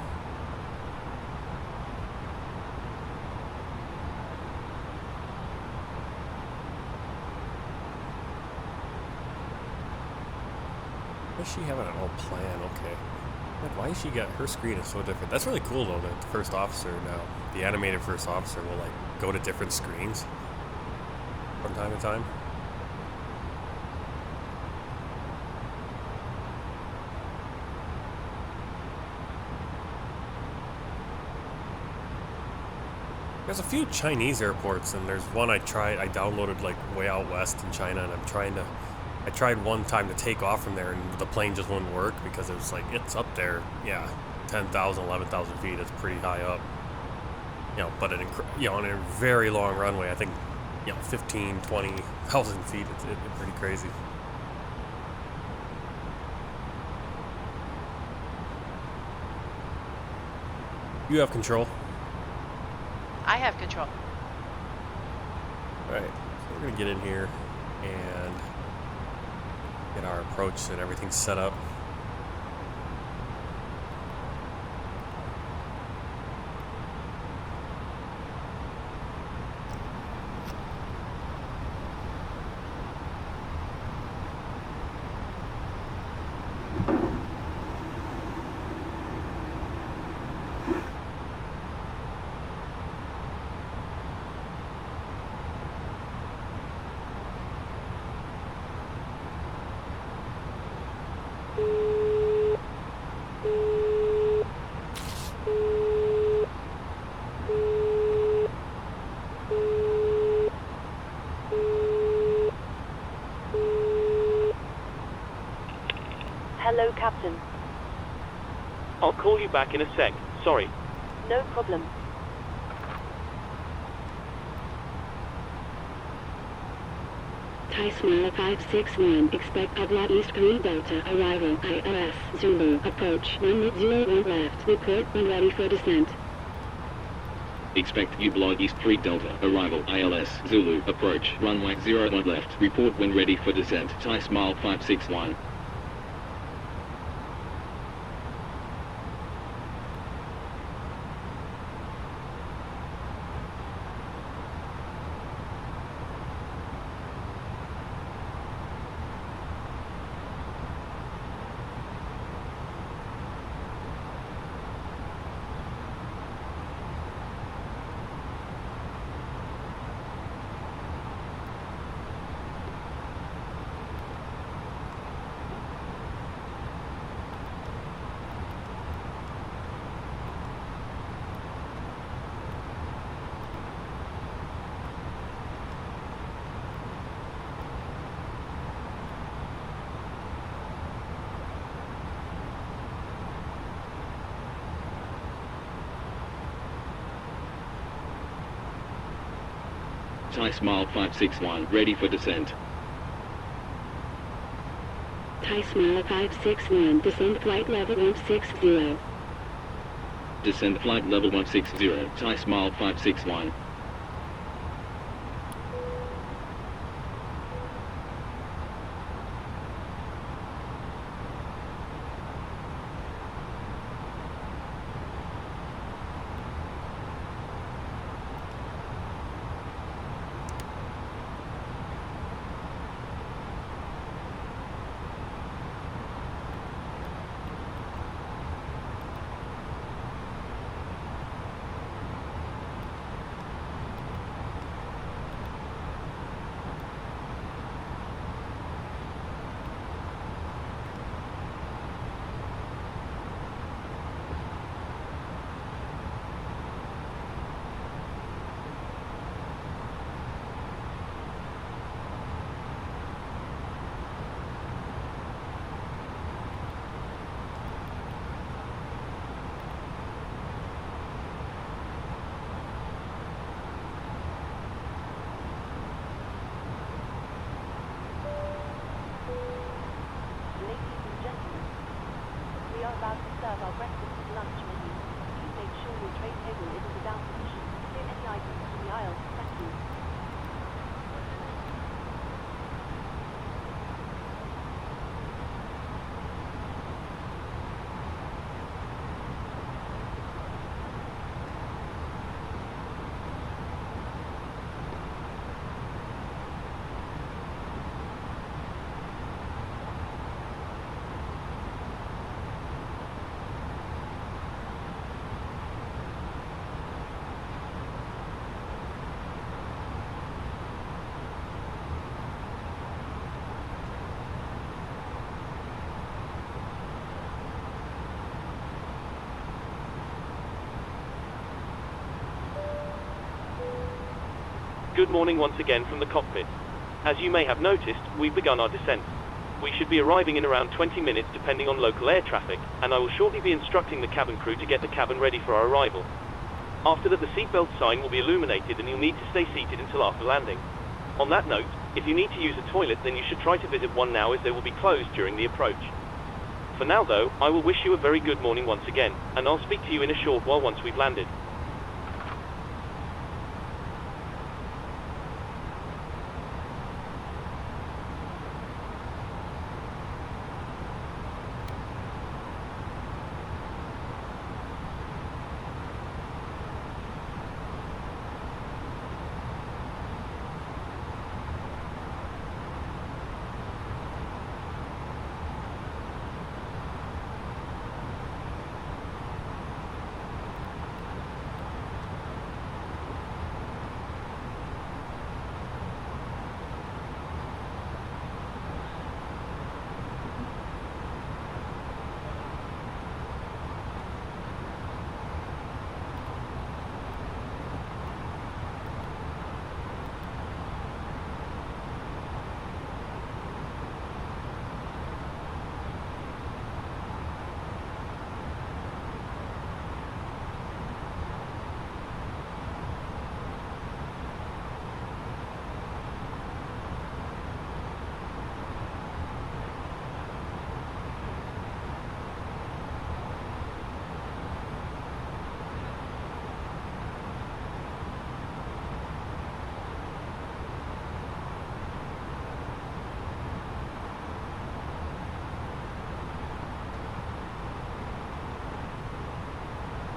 Does she have it all planned? Okay. Like, why is she got her screen is so different? That's really cool though. That the first officer now, the animated first officer, will like go to different screens from time to time. There's a few Chinese airports, and there's one I downloaded like way out west in China, and I tried one time to take off from there, and the plane just wouldn't work because it was like, it's up there, yeah, 10,000, 11,000 feet, it's pretty high up. You know, but on a very long runway, I think, 15, 20,000 feet, it's pretty crazy. You have control. I have control. Alright, so we're gonna get in here and get our approach and everything set up. Hello, Captain. I'll call you back in a sec. Sorry. No problem. Thai Smile 561, expect Abla East Green Delta, arrival, ILS, Zulu, approach, 101 left, report when ready for descent. Expect Ubla East 3 Delta, arrival, ILS, Zulu, approach, runway 01 left, report when ready for descent, Thai Smile 561. Thai Smile 561, ready for descent. Thai Smile 561, descend flight level 160. Descend flight level 160, Thai Smile 561. Good morning once again from the cockpit. As you may have noticed, we've begun our descent. We should be arriving in around 20 minutes depending on local air traffic, and I will shortly be instructing the cabin crew to get the cabin ready for our arrival. After that, the seatbelt sign will be illuminated and you'll need to stay seated until after landing. On that note, if you need to use a toilet, then you should try to visit one now as they will be closed during the approach. For now though, I will wish you a very good morning once again, and I'll speak to you in a short while once we've landed.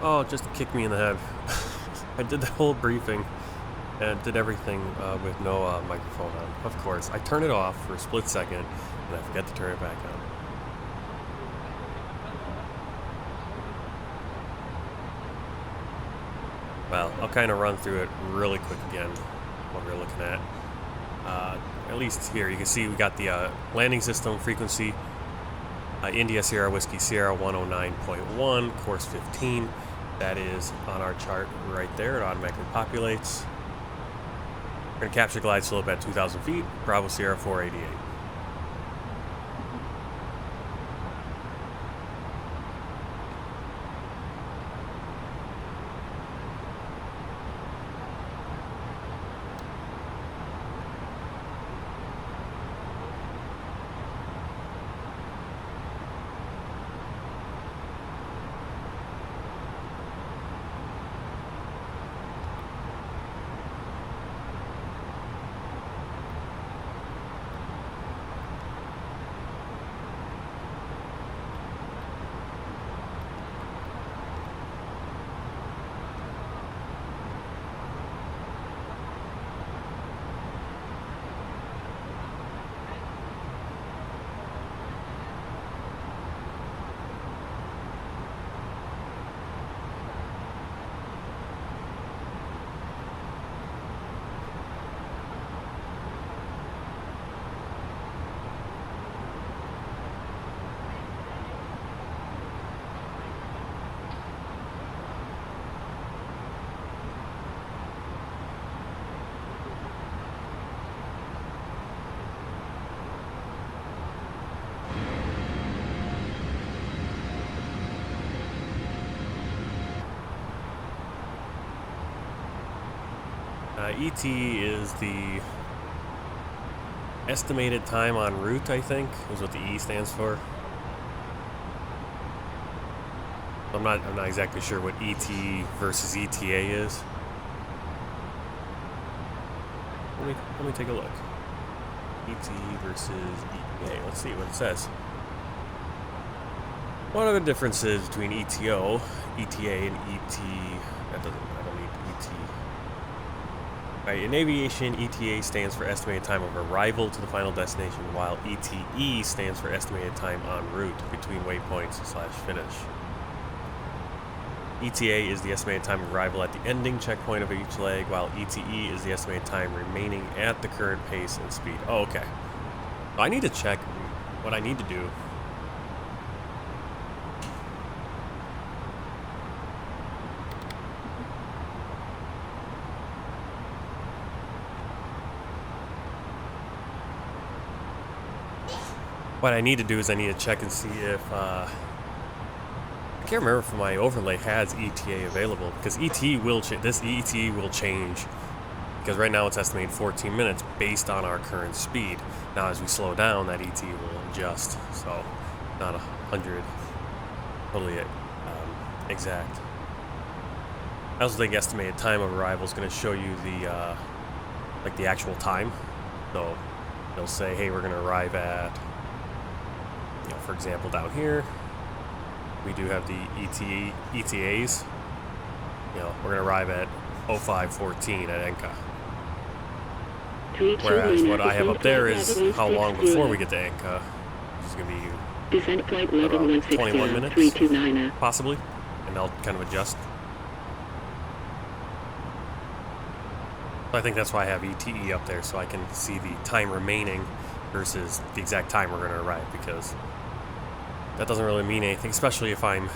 Oh, just to kick me in the head. I did the whole briefing and did everything with no microphone on. Of course, I turn it off for a split second and I forget to turn it back on. Well, I'll kind of run through it really quick again, what we're looking at. At least here, you can see we got the landing system frequency, India Sierra Whiskey Sierra 109.1, course 15. That is on our chart right there. It automatically populates. We're going to capture glide slope at 2,000 feet, Bravo Sierra 488. ET is the estimated time en route, I think, is what the E stands for. I'm not exactly sure what ET versus ETA is. Let me take a look. ET versus ETA. Let's see what it says. What are the differences between ETO, ETA, and ET? I don't need ET. Right, in aviation, ETA stands for estimated time of arrival to the final destination, while ETE stands for estimated time en route between waypoints / finish. ETA is the estimated time of arrival at the ending checkpoint of each leg, while ETE is the estimated time remaining at the current pace and speed. Oh, okay. So I need to check what I need to do. what I need to do is I need to check and see if I can't remember if my overlay has ETA available, because ET will this ET will change, because right now it's estimated 14 minutes based on our current speed. Now as we slow down, that ET will adjust, so not 100 totally exact. I also think estimated time of arrival is going to show you the like the actual time. So they'll say, hey, we're going to arrive at, you know, for example, down here we do have the ETAs. You know, we're going to arrive at 05:14 at Enka. Whereas what I have up there is how long before we get to Enka, which is going to be Descent flight level 21 minutes, 329 possibly, and they'll kind of adjust. I think that's why I have ETE up there, so I can see the time remaining versus the exact time we're going to arrive, because that doesn't really mean anything, especially if I'm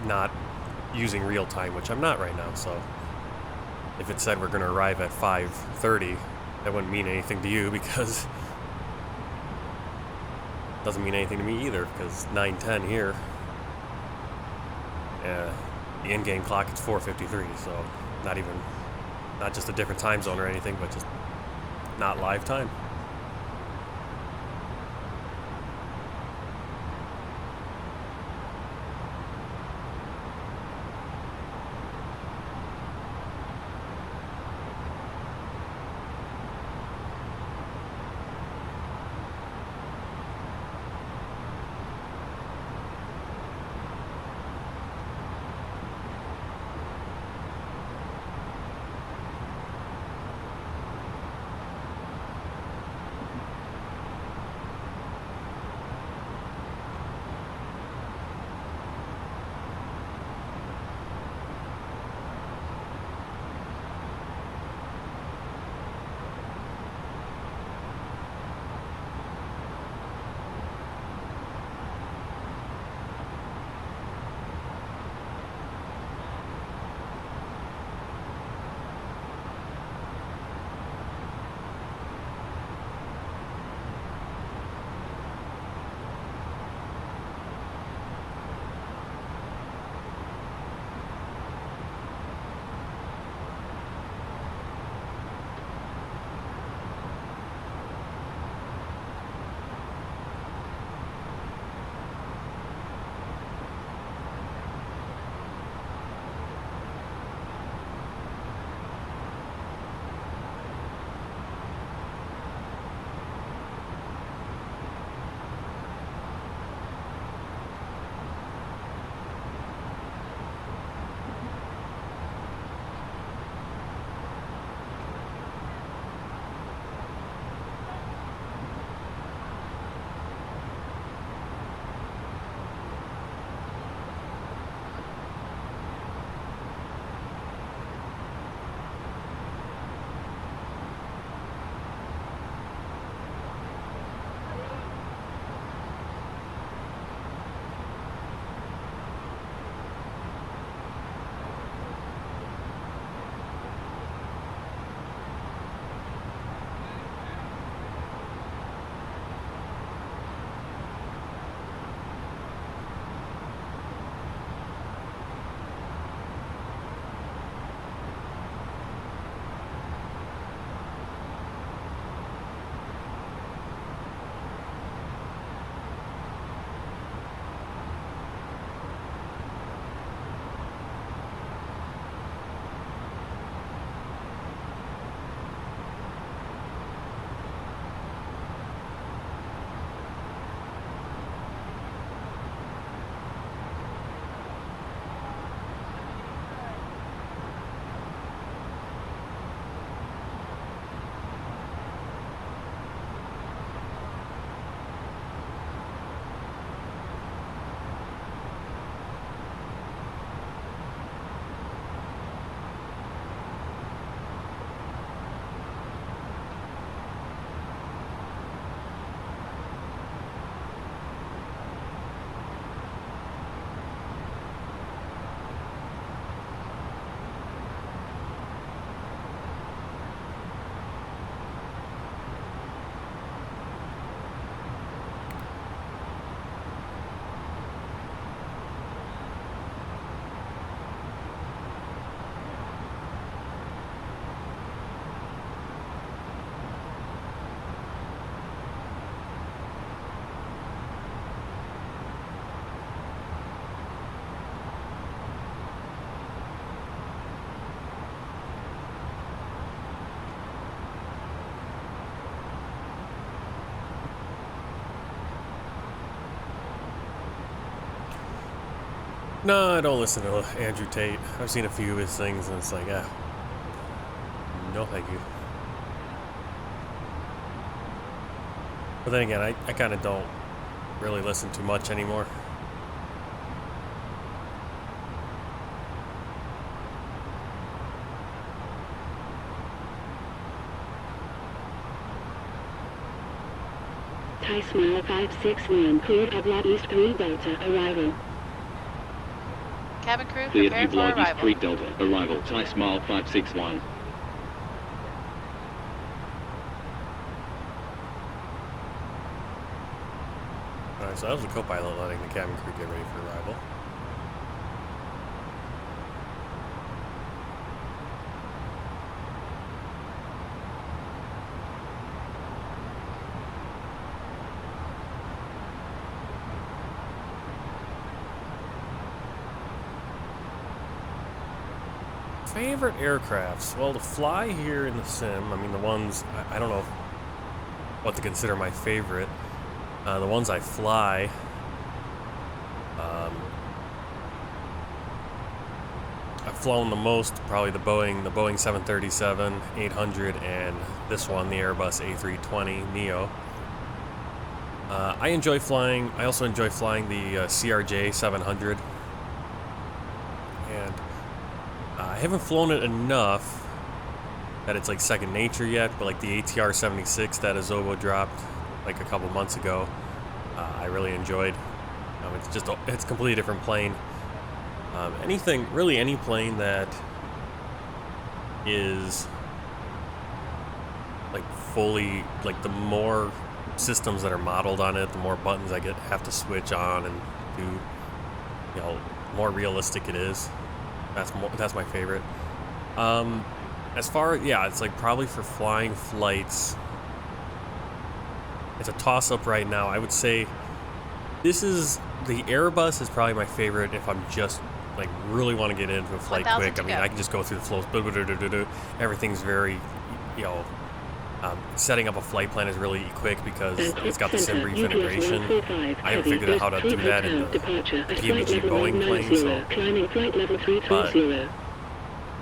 not using real time, which I'm not right now. So if it said we're going to arrive at 5:30, that wouldn't mean anything to you, because it doesn't mean anything to me either, because 9:10 here, the in-game clock is 4:53, so not just a different time zone or anything, but just not live time. No, I don't listen to Andrew Tate. I've seen a few of his things, and it's like, no thank you. But then again, I kind of don't really listen to much anymore. Thai Smile 561, cleared Hublot East 3 Delta, arrival. Cabin crew, Cleared prepare for Hublot East arrival. 3 Delta, arrival. Thai Smile 561. Alright, so that was the co-pilot letting the cabin crew get ready for arrival. Favorite aircrafts? Well, to fly here in the sim, I mean the ones, I don't know what to consider my favorite. The ones I fly, I've flown the most, probably the Boeing 737, 800, and this one, the Airbus A320neo. I enjoy flying, I also enjoy flying the CRJ 700. And I haven't flown it enough that it's like second nature yet, but like the ATR 76 that Azobo dropped like a couple months ago, I really enjoyed. It's a completely different plane. Really any plane that is like fully, like the more systems that are modeled on it, the more buttons I have to switch on and do, more realistic it is. That's my favorite. As far, it's like probably for flying flights, it's a toss-up right now. I would say the Airbus is probably my favorite if I'm just like really want to get into a flight quick. I mean, I can just go through the flows. Everything's very, setting up a flight plan is really quick because it's got the sim brief integration. I haven't figured out how to do that in the PMG Boeing plane, but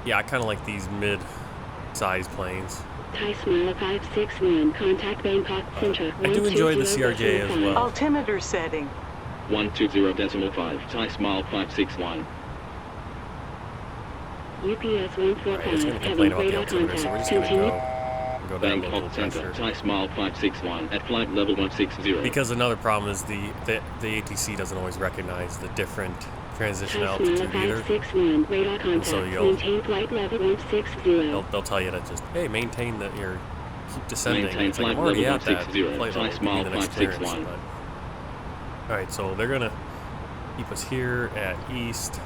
yeah, I kind of like these mid-sized planes. Thai Smile 561, contact Bangkok Center. I do enjoy the CRJ as well. Altimeter setting. 120.5, Thai Smile 561. UPS 145, it's going to complain about the altimeter, so we're just going to go down a little Bangkok Center, Thai Smile 561, at flight level 160. Because another problem is the ATC doesn't always recognize the different transition altitude either. And so they'll tell you to just, hey, maintain keep descending. Maintain it's like, I'm flight already level at that 160, flight Thai level, Smile the next clearance, 561. Alright, so they're gonna keep us here at east.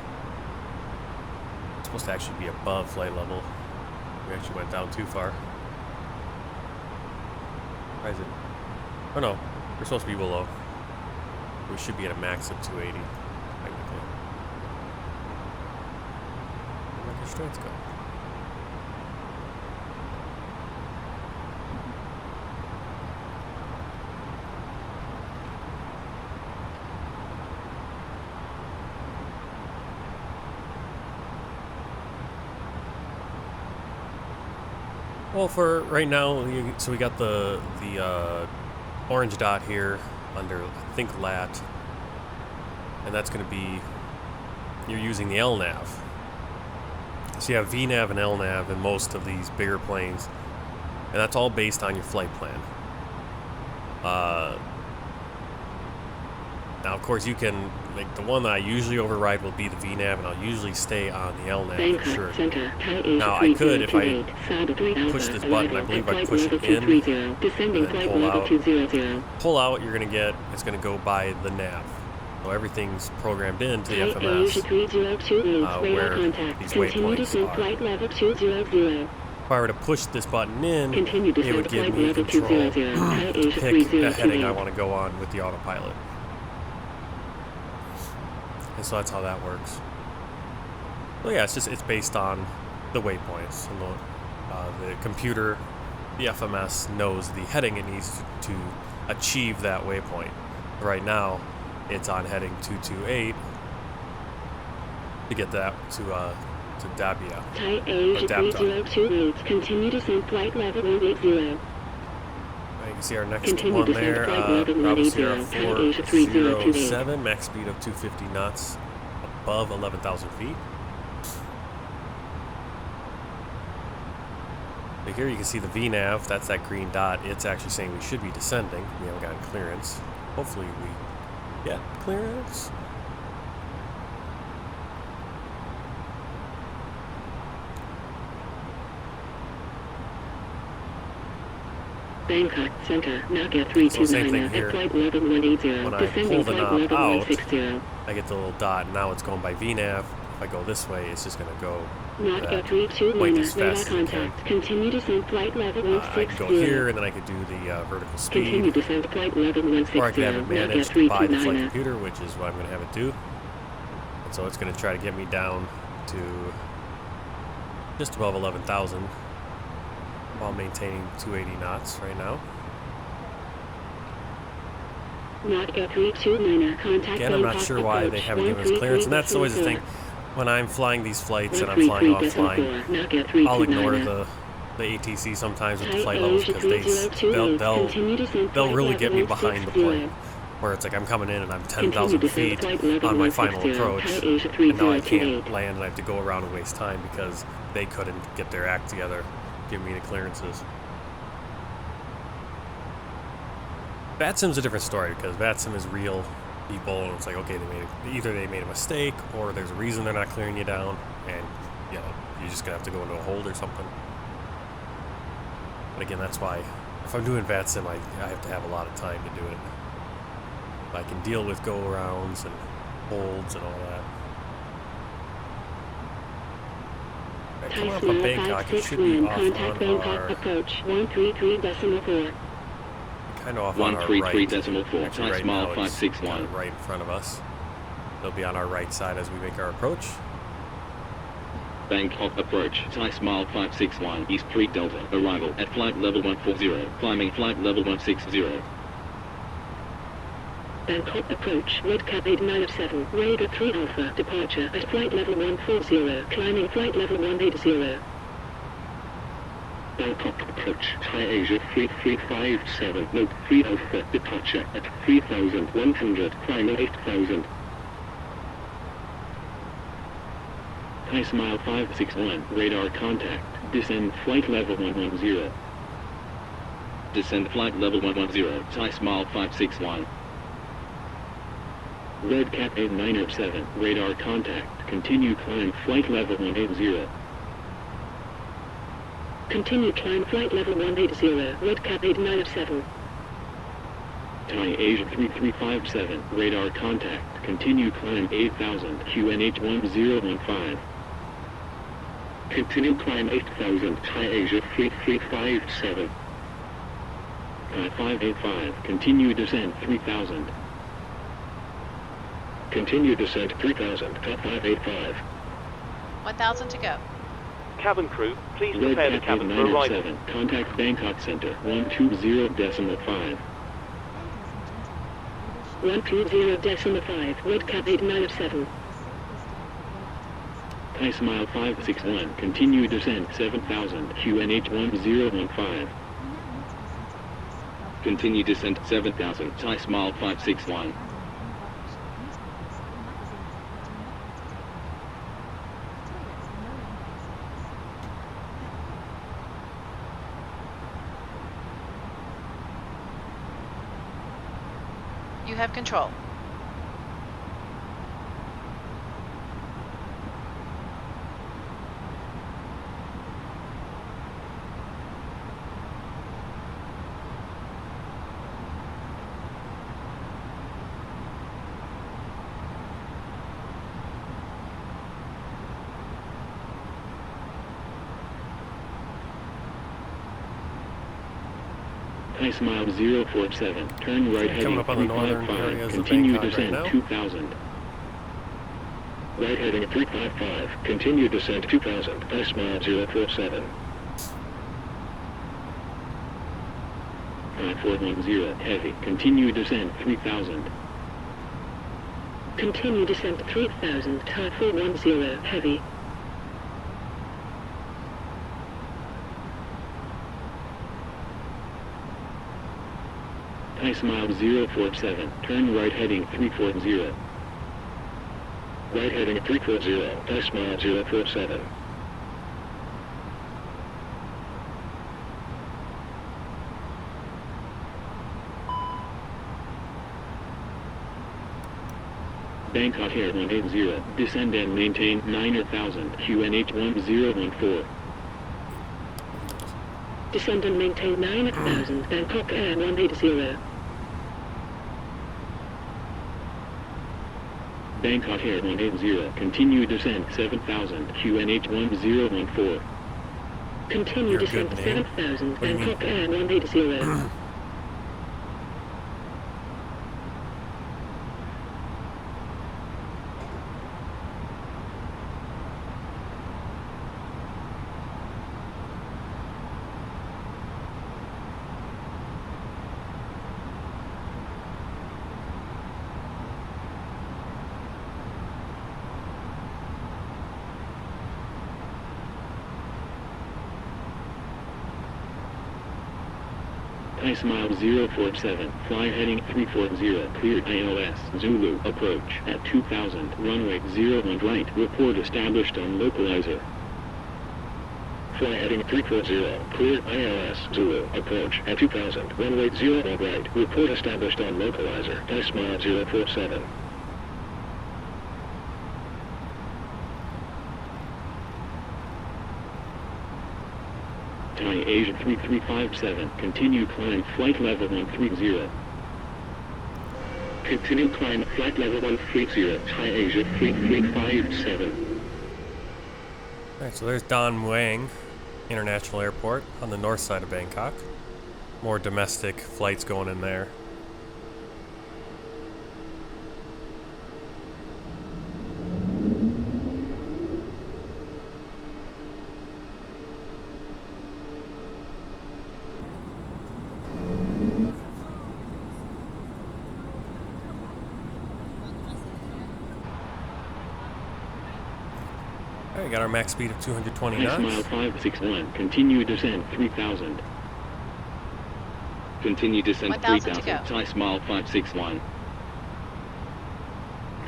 It's supposed to actually be above flight level. We actually went down too far. Why is it? Oh no, we're supposed to be below. We should be at a max of 280. Technically. Where'd my constraints go? Well, for right now, so we got the orange dot here under, I think, lat, and that's going to be, you're using the LNAV. So you have VNAV and LNAV in most of these bigger planes, and that's all based on your flight plan. Now, of course, you can, like, the one that I usually override will be the VNAV, and I'll usually stay on the LNAV for sure. Now, I could, if I push this button, I believe I push it in, and then pull out, you're going to get, it's going to go by the nav. So everything's programmed into the FMS, where these waypoints are. If I were to push this button in, it would give me control, pick a heading I want to go on with the autopilot. And so that's how that works. Well, yeah, it's based on the waypoints. And the computer, the FMS, knows the heading it needs to achieve that waypoint. Right now, it's on heading 228. to get that to Dabia. Thai Asia 302 routes. Continue descent flight level 180. You can see our next Continue one descent there, flight level Bravo 180, Sierra Thai Asia 3028. 407, max speed of 250 knots, above 11,000 feet. So here you can see the VNAV, that's that green dot. It's actually saying we should be descending. We haven't gotten clearance. Hopefully we get clearance. Bangkok Center, Naga 329 at flight level 180. When I Descending pull the flight knob level out, 160. I get the little dot, and now it's going by VNAV. If I go this way, it's just going to go Naga quite 329 as radar fast as it can. contact. Continue descent flight level I can 160. go here, and then I could do the vertical speed. Continue descent flight level 160. Or I can have it Naga managed by the flight 329. computer, which is what I'm going to have it do. And so it's going to try to get me down to just above 11,000 while maintaining 280 knots right now. Naga 329 contact. Again, I'm not Bangkok sure why they approach. haven't given us clearance, and that's always the thing. When I'm flying these flights and I'm flying offline, I'll ignore the ATC sometimes with the flight levels because they'll really get me behind the plane. Where it's like I'm coming in and I'm 10,000 feet on my final approach, and now I can't land and I have to go around and waste time because they couldn't get their act together, give me the clearances. VATSIM's a different story because VATSIM is real people, and it's like, okay, either they made a mistake or there's a reason they're not clearing you down, and you know, you're just gonna have to go into a hold or something. But again, that's why if I'm doing VATSIM, I have to have a lot of time to do it. I can deal with go-arounds and holds and all that. Right, coming up on Bangkok, it should be off contact on Bangkok our... approach 133.4. Kind of off on our right. 133.4. Actually, right Mile now it's 561. right in front of us. They'll be on our right side as we make our approach. Bangkok approach, Thai Smile 561, East 3 Delta, arrival at flight level 140, climbing flight level 160. Bangkok approach, Red Cap 8907, Radar 3 Alpha, departure at flight level 140, climbing flight level 180. Bangkok approach, Thai Asia 3357, Note 3 Alpha, departure at 3100, climbing 8000. Thai Smile 561, radar contact, descend flight level 110. Descend flight level 110, Thai Smile 561. Red Cap 8907, radar contact, continue climb flight level 180. Continue climb flight level 180, Red Cap 8907. Thai Asia 3357, radar contact, continue climb 8000, QNH 1015. Continue climb 8000, Thai Asia 3357. Thai 585, continue descent 3000. Continue descent 3000, Thai 585. 1,000 to go. Cabin crew, please Red prepare the Cap cabin for arrival. 8907, contact Bangkok Center 120.5. 120.5, Red Cap 8907. Thai Smile 561, continue descent 7000, QNH 1015. Continue descent 7000, Thai Smile 561. You have control. Thai Smile 047, turn right heading Coming up on the northern 355, areas of continue Bangkok descent right now. 2000. Right heading 355, continue descent 2000, Thai Smile 047. 5410, heavy, continue descent 3000. Continue descent 3000, Thai 410, heavy. Thai smile 047, turn right heading 340. Right heading 340, Thai smile 047. Bangkok Air 180, descend and maintain 9000, QNH 1014. Descend and maintain 9000, Bangkok Air 180. Bangkok Air 180, continue descent 7000, QNH 1014. Continue descent 7000, Bangkok Air 180. Thai smile 047, fly heading 340, cleared ILS, Zulu, approach, at 2000, runway 01 right, report established on localizer. Fly heading 340, cleared ILS, Zulu, approach, at 2000, runway 01 right, report established on localizer, Thai smile 047. Thai Asia 3357, continue climb flight level 130. Continue climb flight level 130, Thai Asia 3357. Alright, so there's Don Muang International Airport on the north side of Bangkok. More domestic flights going in there. Alright, got our max speed of 220 knots. Mile 561, continue descent 3000. Continue descent 1,000 to 3000, go. Thai smile 561.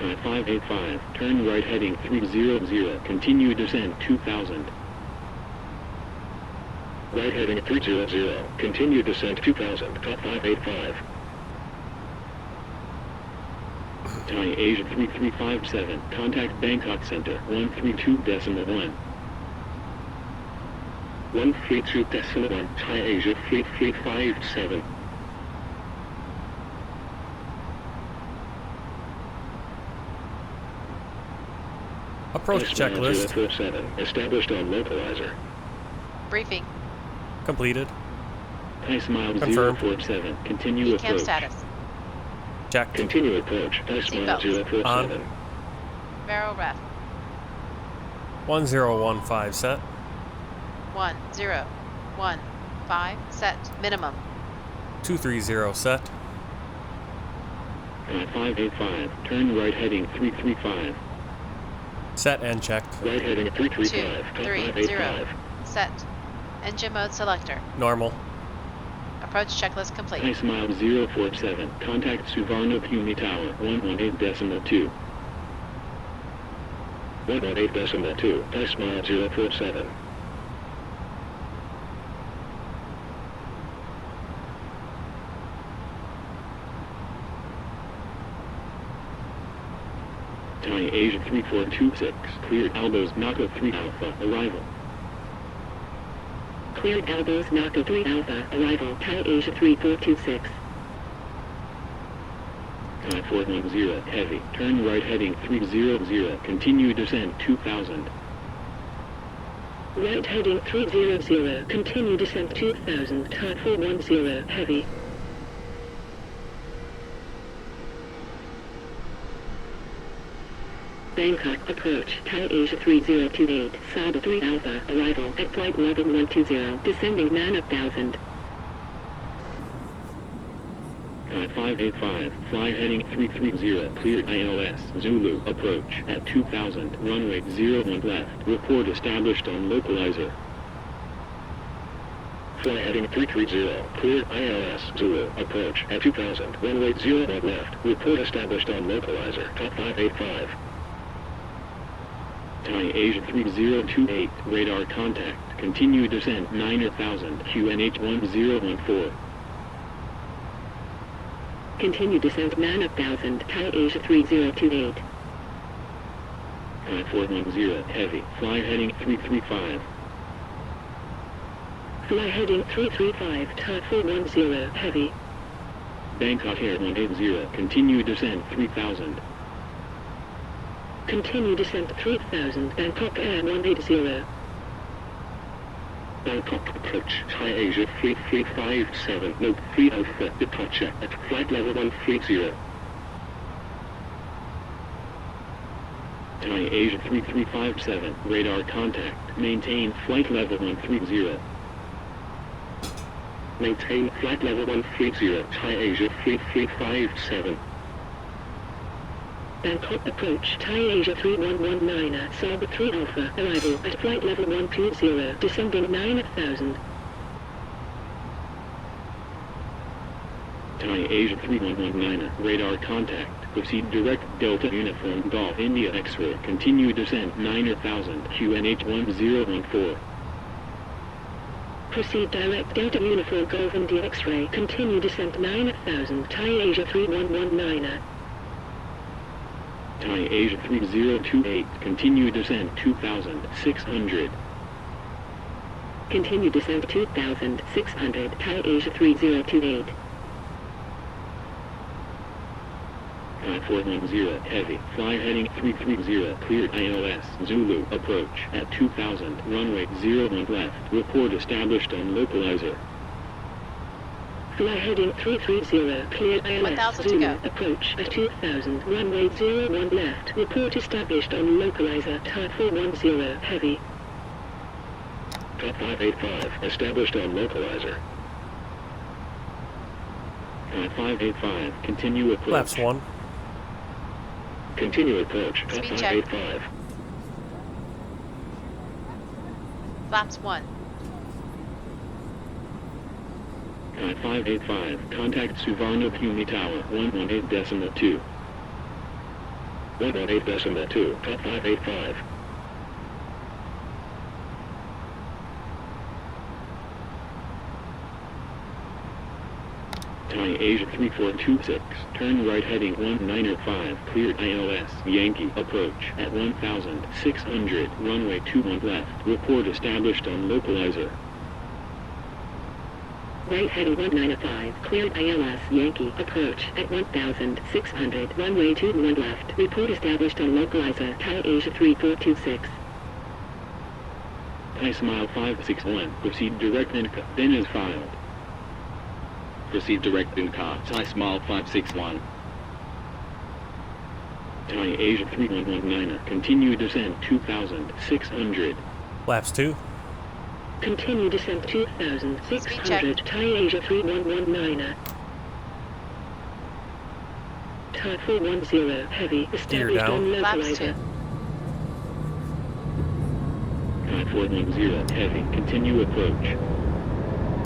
585, turn right heading 300, continue descent 2000. Right heading 300, continue descent 2000, top 585. Thai Asia 3357, contact Bangkok Center 132.1. 132.1, Thai Asia 3357. Approach checklist. 047, established on localizer. Briefing. Completed. Thai smile Confirmed. 047, continue ECAM approach. status. Check. Continue approach, Thai smile Seatbelts. 047. Vero ref. 1015 set. 1015 set. Minimum. 230 set. 585, turn right heading 335. Set and checked. Right heading 335, top 230 585. set. Engine mode selector. Normal. Approach checklist Thai complete. smile 047, contact Suvarnabhumi Tower 118.2. 118.2, Thai smile 047. Thai Asia 3426, cleared Albos Naka 3 Alpha, arrival. Cleared Albos Naka 3 Alpha, arrival, Thai Asia 3426. Thai 410, heavy, turn right heading 300, continue descent 2000. Right heading 300, continue descent 2000, Thai 410, heavy. Bangkok approach, Thai Asia 3028, Saba 3 Alpha, arrival at flight level 120, descending 9000. 585, fly heading 330, clear ILS, Zulu, approach at 2000, runway 01 left, report established on localizer. Fly heading 330, clear ILS, Zulu, approach at 2000, runway 01 left, report established on localizer, top 585. Thai Asia 3028, radar contact, continue descent 9000, QNH 1014. Continue descent 9000, Thai Asia 3028. 5410, heavy, fly heading 335. Fly heading 335, Thai 410, heavy. Bangkok Air 180, continue descent 3000. Continue descent 3000, Bangkok Air 180. Bangkok approach, Thai Asia 3357, no 3 Alpha, departure at flight level 130. Thai Asia 3357, radar contact, maintain flight level 130. Maintain flight level 130, Thai Asia 3357. Bangkok approach, Thai Asia 3119, Sabre 3 Alpha, arrival at flight level 120, descending 9000. Thai Asia 3119, radar contact, proceed direct Delta Uniform Golf India X-ray, continue descent 9000, QNH 1014. Proceed direct Delta Uniform Golf India X-ray, continue descent 9000, Thai Asia 3119. Thai Asia 3028, continue descent 2600. Continue descent 2600, Thai Asia 3028. 5410, heavy, fly heading 330, clear ILS, Zulu, approach at 2000, runway 01 left, report established on localizer. Fly heading 330, clear ILS, 1000 to Zulu, go. approach at 2000, runway 01 left, report established on localizer, Thai 410, heavy. Top 585, established on localizer. Top 585, continue approach. Flaps 1. Continue approach, top Speed check. 585. Flaps 1. Top 585, contact Suvarnabhumi Tower, 118.2. 118.2, top 585. Thai Asia 3426, turn right heading 195, cleared ILS, Yankee, approach at 1600, runway 21 left, report established on localizer. Right heading 195, cleared ILS, Yankee, approach at 1600, runway 21 left, report established on localizer, Thai Asia 3426. Thai Smile 561, proceed direct Inca, then as filed. Proceed direct Inca, Thai Smile 561. Thai Asia 3119, continue descent 2600. Flaps 2. Continue descent 2600, Thai Asia 3119. Thai 410, heavy, established down. on Flaps localizer. 2. Thai 410, heavy, continue approach.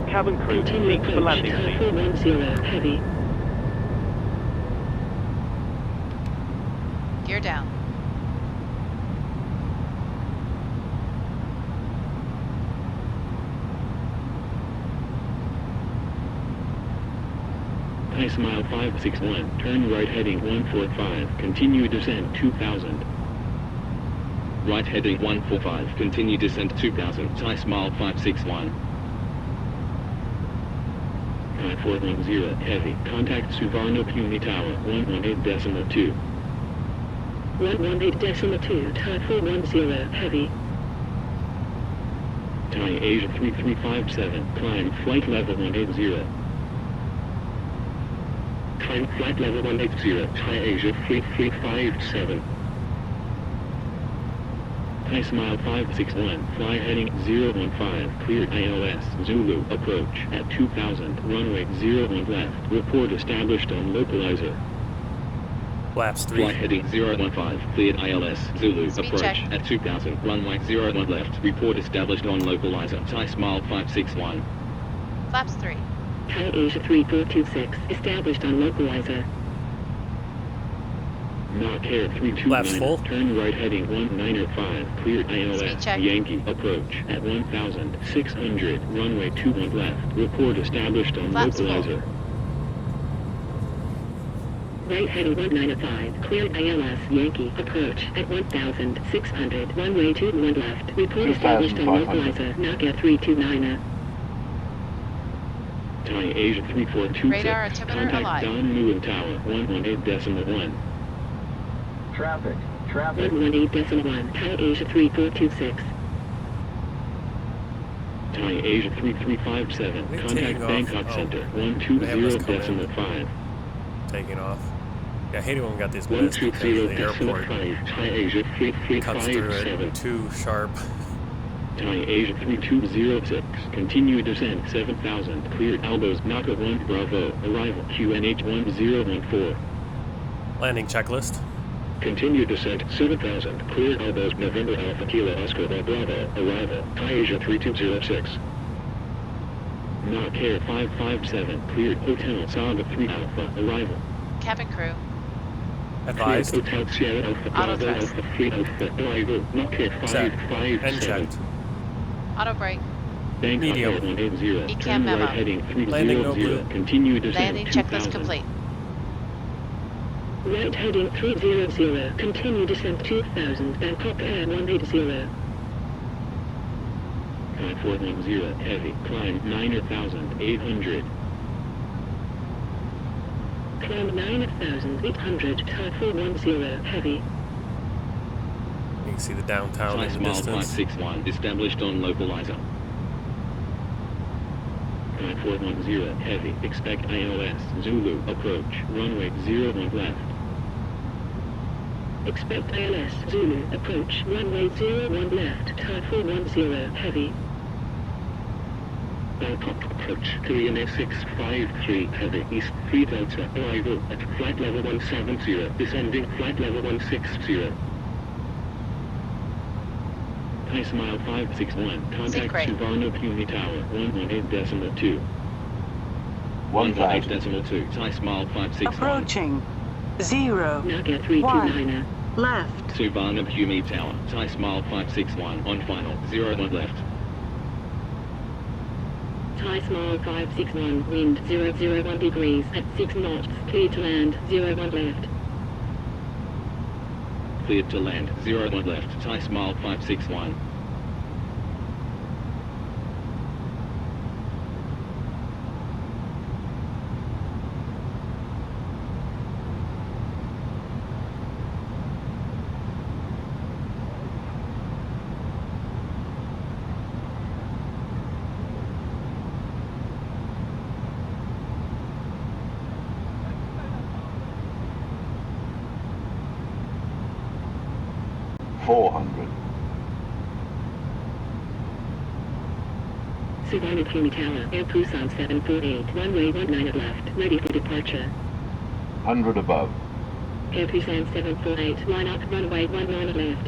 Cabin crew, Continue seats for approach, landing Thai seat. 410, heavy. Gear down. Thai Smile 561, turn right heading 145, continue descent 2000. Right heading 145, continue descent 2000, Thai Smile 561. Thai 410, heavy, contact Suvarnabhumi Tower, 118.2. 118.2, Thai 410, heavy. Thai Asia 3357, climb flight level 180. Climb flight level 180, Thai Asia 3357. High Smile 561, fly heading 015, cleared ILS, Zulu, approach at 2000, runway 01 left, report established on localizer. Flaps 3. Fly heading 015, cleared ILS, Zulu, Speed approach check. at 2000, runway 01 left, report established on localizer. High Smile 561. Flaps 3. Thai Asia 3426, established on localizer. Knock Air Flaps 329, full. turn right heading 195, cleared Speed ILS, check. Yankee, approach at 1600, runway 21 left, report established on Flaps full. localizer. Right heading 195, cleared ILS, Yankee, approach at 1600, runway 21 left, report established on 2500. localizer, Knock Air 329er. Thai Asia 3426, Radar altimeter contact alive. Don Nguyen Tower, 118.1. Traffic. Traffic. 118.1, Thai Asia 3426. Thai Asia 3357, They're contact taking off. Bangkok Oh. Center, They have us come in. 120.5. Taking off. Yeah, I hate it when we got these missed because the airport 120.5, Thai Asia cuts through 3357. it too sharp. Thai Asia 3206, continue descent 7000, cleared elbows, Naka 1 Bravo, arrival QNH 1014. Landing checklist. Continue descent 7000, cleared elbows, November Alpha Kilo Oscar Bravo, arrival, Thai Asia 3206. Knock Air 557, cleared Hotel Saga 3 Alpha, arrival. Cabin crew. Advised. Cleared Hotel Sierra Alpha Auto Bravo thrust. Alpha 3 Alpha, arrival, Knock Air Set. 557. And checked. Auto brake. Bangkok Medium. Air 180, ECAM turn memo. right heading Landing no 300, blue. continue descent Landing checklist 2000. complete. Right heading 300, continue descent 2000, Bangkok Air 180. 5410, heavy, climb 9,800. Climb 9,800, Thai 410, heavy. You can see the downtown High in the Smile distance. 561, established on localizer. 5410, heavy, expect ILS, Zulu, approach, runway 01 left. Expect ILS, Zulu, approach, runway 01 left, Thai 410, heavy. Bangkok approach, Korean F653, heavy, east 3 Delta, arrival at flight level 170, descending flight level 160. High Smile 561, contact Secret. Suvarnabhumi Tower, 118.2. 1000. 118.2, Thai Smile 561. Approaching. 0. Naga 329er. Left. Suvarnabhumi Tower, Thai Smile 561, on final, 01 left. Thai Smile 561, wind 001 degrees at 6 knots, clear to land, 01 left. Cleared to land, 01 left, Thai Smile 561. Suvarnabhumi Tower, Air Busan 748, runway 19 at left, ready for departure. 100 above. Air Busan 748, line up runway 19 at left.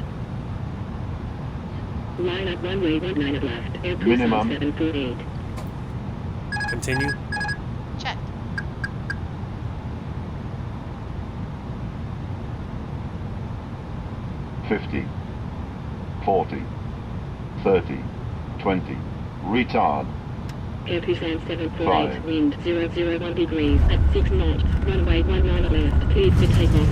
Line up runway 19 at left, Air Busan Minimum. 748. Continue. Check. $50, 40, 30, 20. Retard. Air Busan 748, Five. wind 001 degrees at 6 knots, runway 19 at left, cleared for takeoff.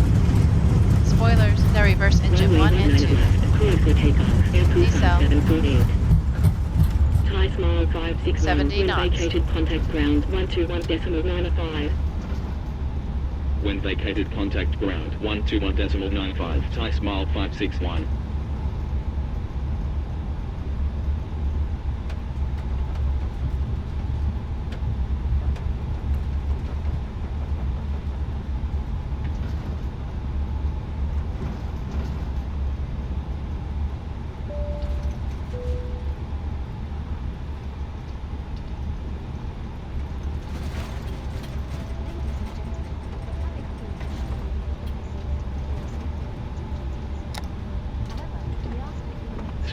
Spoilers. The reverse engine Runway 1 and 19 2. at left, cleared for takeoff. Air Busan Decel. 748. Thai Smile 561, 70 when knots. vacated contact ground 121.95. When vacated, contact ground 121.95, Thai Smile 561.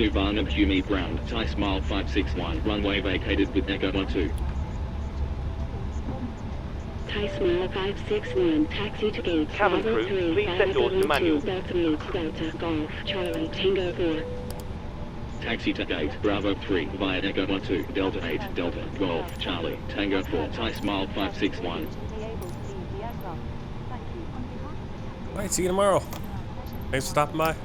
Suvarnabhumi ground, Thai Smile 561, runway vacated with Echo 12. Thai Smile 561, taxi to gate Cabin Bravo crew, 3, please set doors to manual. Delta Mix, Delta, Golf, Charlie, Tango 4. Taxi to gate, Bravo 3, via Echo 12, Delta 8, Delta, Golf, Charlie, Tango 4, Thai Smile 561. Alright, see you tomorrow. Thanks for stopping by. For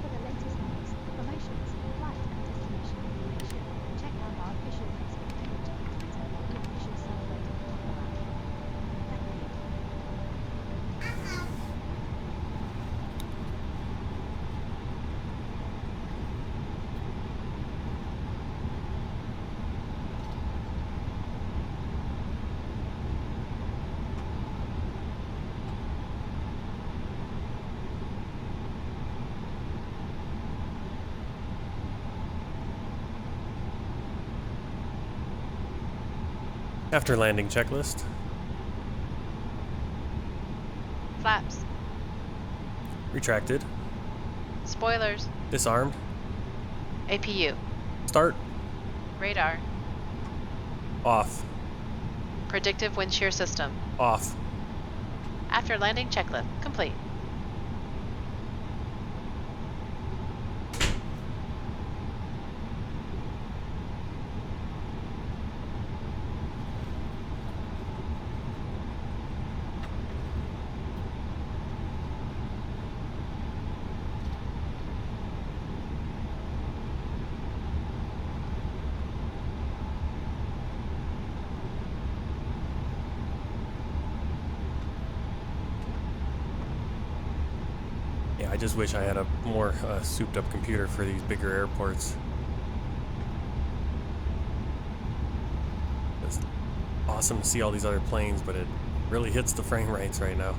the latest news, promotions, flight and destination information, check out our official Facebook page, Twitter, and official self-rated Twitter app. Thank you. After landing checklist. Flaps. Retracted. Spoilers. Disarmed. APU. Start. Radar. Off. Predictive wind shear system. Off. After landing checklist complete. Yeah, I just wish I had a more souped up computer for these bigger airports. It's awesome to see all these other planes, but it really hits the frame rates right now.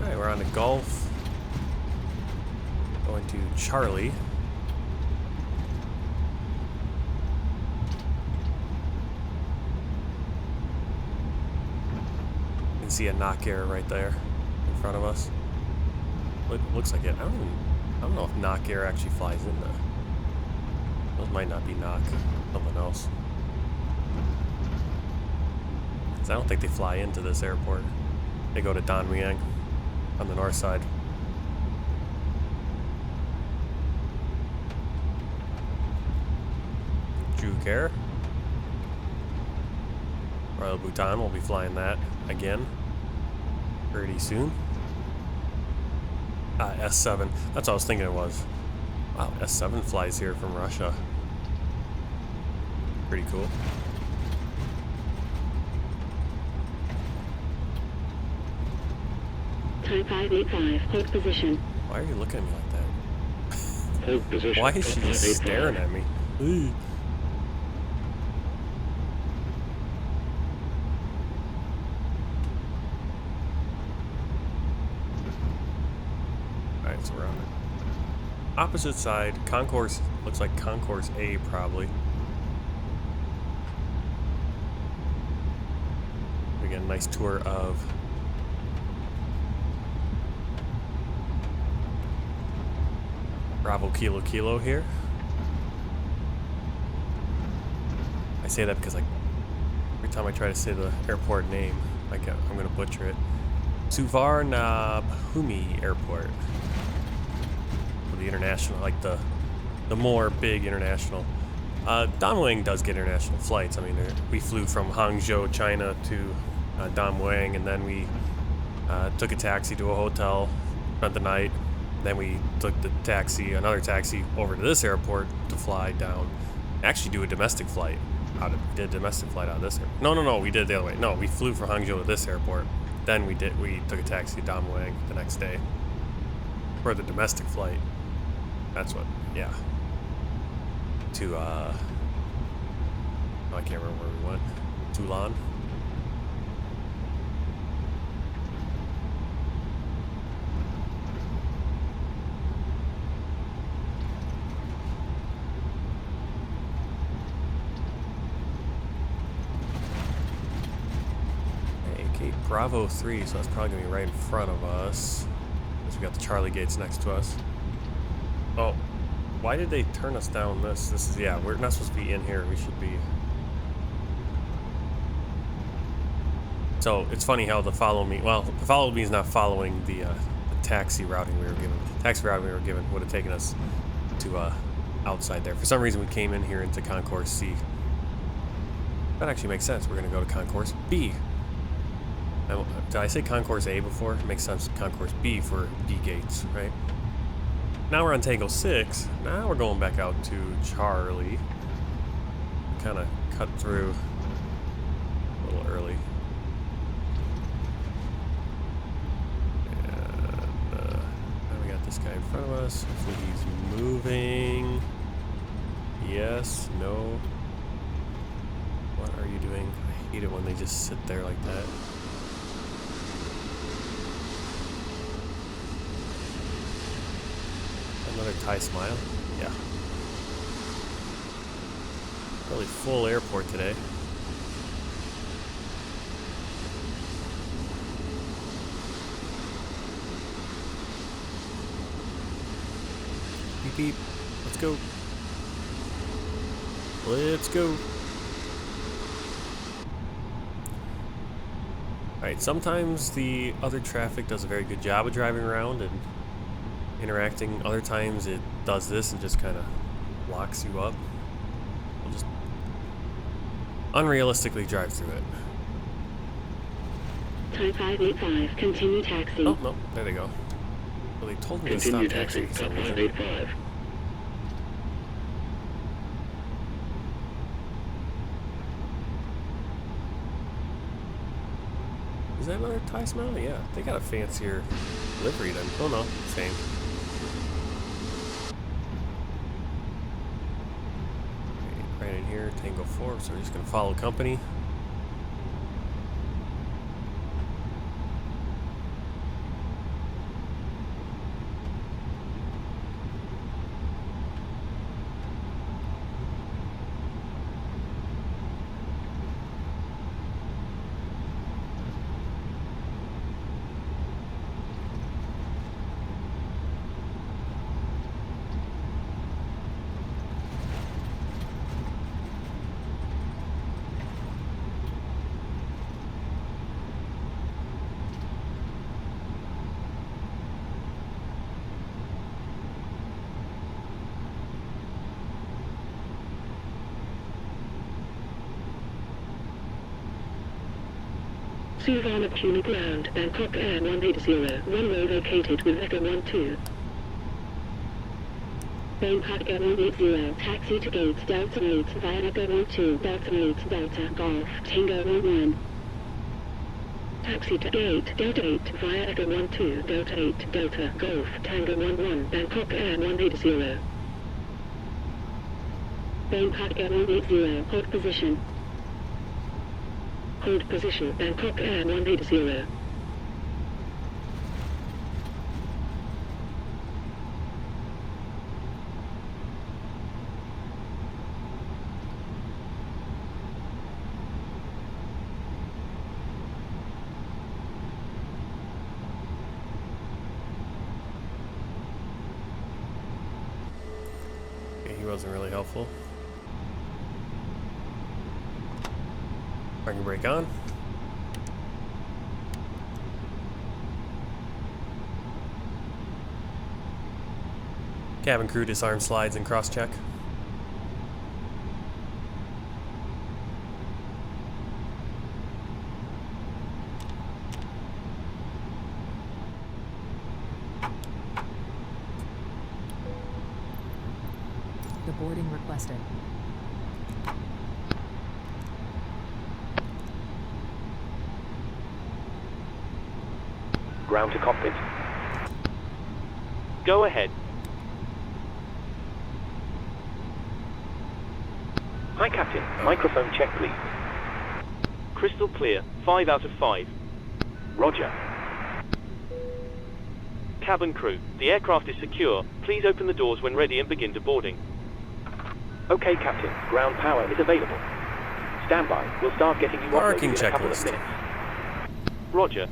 Alright, we're on to Golf. Going to Charlie. You can see a knock air right there in front of us. Looks like it. I don't know if knock air actually flies in there. Those might not be knock. Something else. 'Cause I don't think they fly into this airport. They go to Dan Mueang on the north side. Juke Air. Royal Bhutan will be flying that again pretty soon. S7. That's what I was thinking it was. Wow, S7 flies here from Russia. Pretty cool. Thai 585, hold position. Why are you looking at me like that? Hold position. Why is she just staring at me? Ooh. Alright, so we're on it. Opposite side, concourse, looks like concourse A probably. We get a nice tour of Bravo Kilo Kilo here. I say that because every time I try to say the airport name, I'm gonna butcher it. Suvarnabhumi Airport. The international, like the more big international. Dan Mueang does get international flights. I mean, we flew from Hangzhou, China to Dan Mueang, and then we took a taxi to a hotel, spent the night. Then we took another taxi over to this airport to fly down. Actually, do a domestic flight. Did a domestic flight out of this airport. No, we did it the other way. No, we flew from Hangzhou to this airport. Then we took a taxi to Dan Mueang the next day for the domestic flight. That's what, yeah. To I can't remember where we went. Toulon. Bravo 3, so that's probably going to be right in front of us. Because we got the Charlie gates next to us. Oh, why did they turn us down this? This is, yeah, we're not supposed to be in here. We should be... So, it's funny how the follow me... Well, the follow me is not following the taxi routing we were given. The taxi routing we were given would have taken us to outside there. For some reason, we came in here into Concourse C. That actually makes sense. We're going to go to Concourse B. Did I say Concourse A before? It makes sense. Concourse B for B gates, right? Now we're on Tango 6. Now we're going back out to Charlie. Kind of cut through a little early. And now we got this guy in front of us. Hopefully he's moving. Yes, no. What are you doing? I hate it when they just sit there like that. Another Thai smile? Yeah. Really full airport today. Beep beep. Let's go. Let's go. Alright, sometimes the other traffic does a very good job of driving around and interacting. Other times it does this and just kind of locks you up. We'll just unrealistically drive through it. Type 585, continue taxi. Oh, no, there they go. Well, they told me to stop taxiing for some reason. 585. Is that another Thai smile? Yeah, they got a fancier livery then. Oh no, same. Right in here, Tango 4, so we're just gonna follow company. Suvarnabhumi ground, Bangkok Air 180, runway vacated with Echo 12. Bangkok Air 180, taxi to gate Delta 8 via Echo 12, Delta 8, Delta, Golf, Tango 11. Taxi to gate Delta 8 via Echo 12, Delta 8, Delta, Golf, Tango 11, Bangkok Air 180. Bangkok Air 180, hold position. Hold position, Bangkok Air 180. Okay, he wasn't really helpful. Parking brake on. Cabin crew disarm slides and cross-check. The boarding requested. Ground to cockpit. Go ahead. Hi, Captain. Microphone check, please. Crystal clear. 5 out of 5. Roger. Cabin crew, the aircraft is secure. Please open the doors when ready and begin deboarding. Okay, Captain. Ground power is available. Stand by. We'll start getting you operating in a couple of minutes. Roger.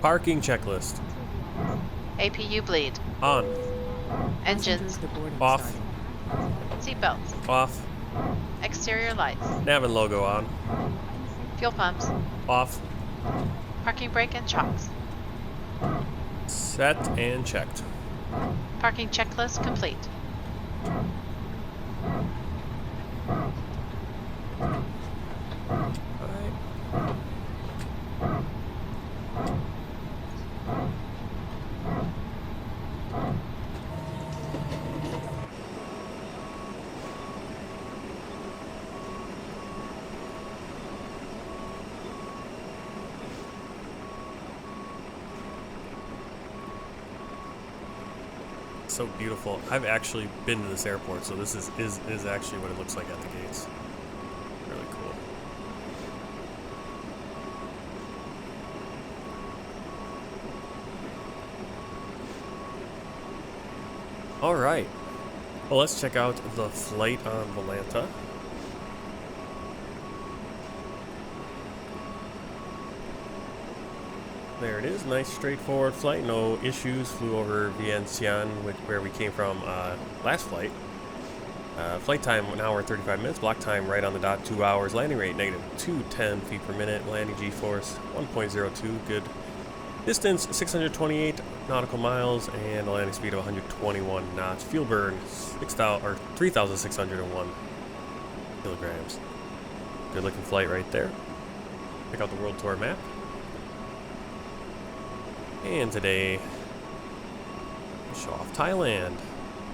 Parking checklist. APU bleed. On. Engines. Off. Seatbelts. Off. Exterior lights. Navin logo on. Fuel pumps. Off. Parking brake and chocks. Set and checked. Parking checklist complete. So beautiful. I've actually been to this airport, so this is actually what it looks like at the gates. Really cool. All right. Well, let's check out the flight on Volanta. There it is, nice straightforward flight, no issues. Flew over Vientiane, where we came from last flight. Flight time 1 hour 35 minutes, block time right on the dot 2 hours, landing rate -210 feet per minute, landing G-force 1.02, good. Distance 628 nautical miles and a landing speed of 121 knots. Fuel burn 3,601 kilograms. Good looking flight right there. Check out the world tour map. And today, we'll show off Thailand.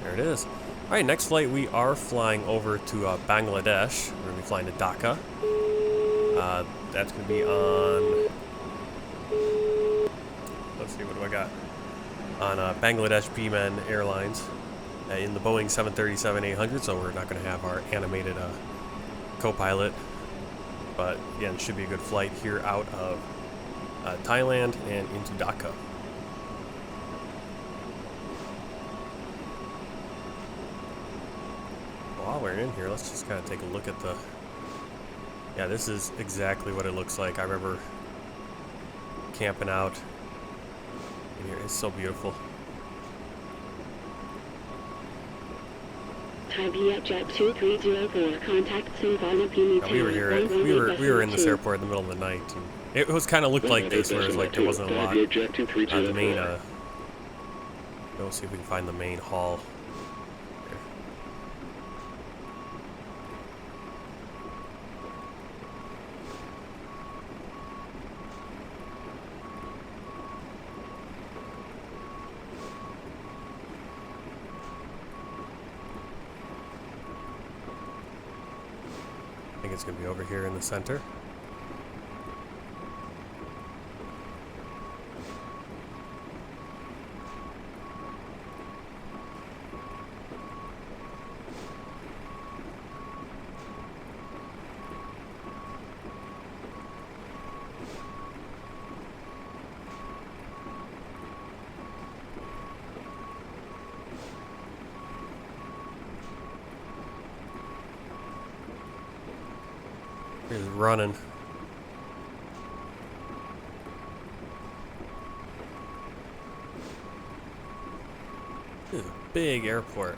There it is. All right, next flight we are flying over to Bangladesh. We're going to be flying to Dhaka. That's going to be on, let's see, what do I got? On Bangladesh B-Men Airlines in the Boeing 737-800, so we're not going to have our animated co-pilot. But again, it should be a good flight here out of Thailand and into Dhaka. While we're in here, let's just kind of take a look at the... Yeah, this is exactly what it looks like. I remember camping out in here. It's so beautiful. Thai Jet 2304, contact Suvarnabhumi. Yeah, we were here. We were in this airport in the middle of the night. And it was kind of looked like this, where it was like there wasn't a lot. The main, we'll see if we can find the main hall. Here. I think it's going to be over here in the center. He's running. This is a big airport.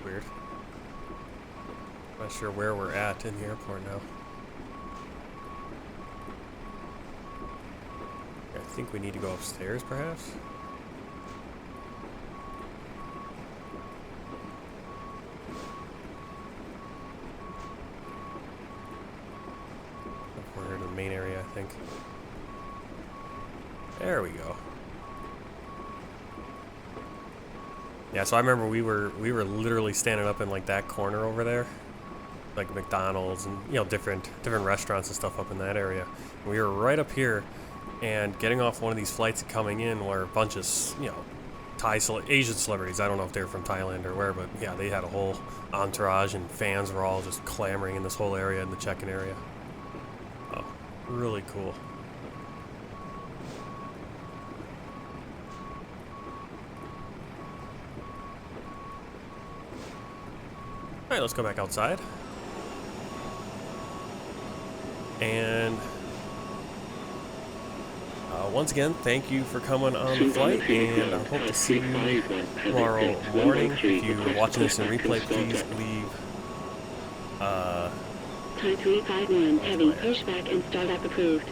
Weird. Not sure where we're at in the airport now. I think we need to go upstairs, perhaps? We're in the main area, I think. There we go. Yeah, so I remember we were literally standing up in like that corner over there, like McDonald's and different restaurants and stuff up in that area. And we were right up here and getting off one of these flights and coming in where a bunch of, Asian celebrities. I don't know if they're from Thailand or where, but yeah, they had a whole entourage and fans were all just clamoring in this whole area, in the check-in area. Oh, really cool. Alright, let's go back outside. And once again, thank you for coming on the flight, and I hope to see you tomorrow morning. If you're watching this in replay, please leave Type 351 heavy pushback and startup approved.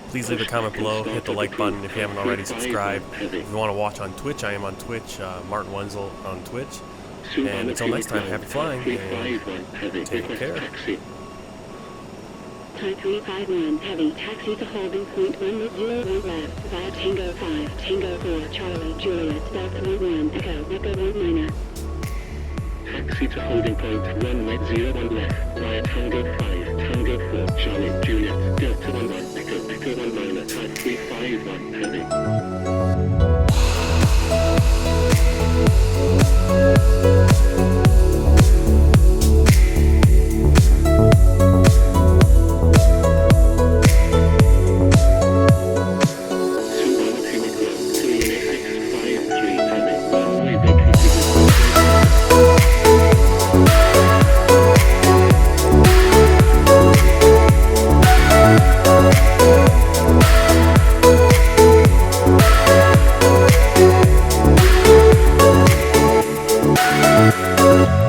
Please leave a comment below, hit the like button if you haven't already subscribed. If you want to watch on Twitch, I am on Twitch, Martin Wenzel on Twitch. And until next time, happy flying, and take care. Type 351 heavy taxi to holding point 101 left via Tango 5, Tango 4, Charlie, Juliet, Delta 11, Echo 1 minor. Taxi to holding point 101 left via Tango 5, Tango 4, Charlie, Juliet, Delta 11, Echo 1 minor, type 351 heavy. We'll be right back.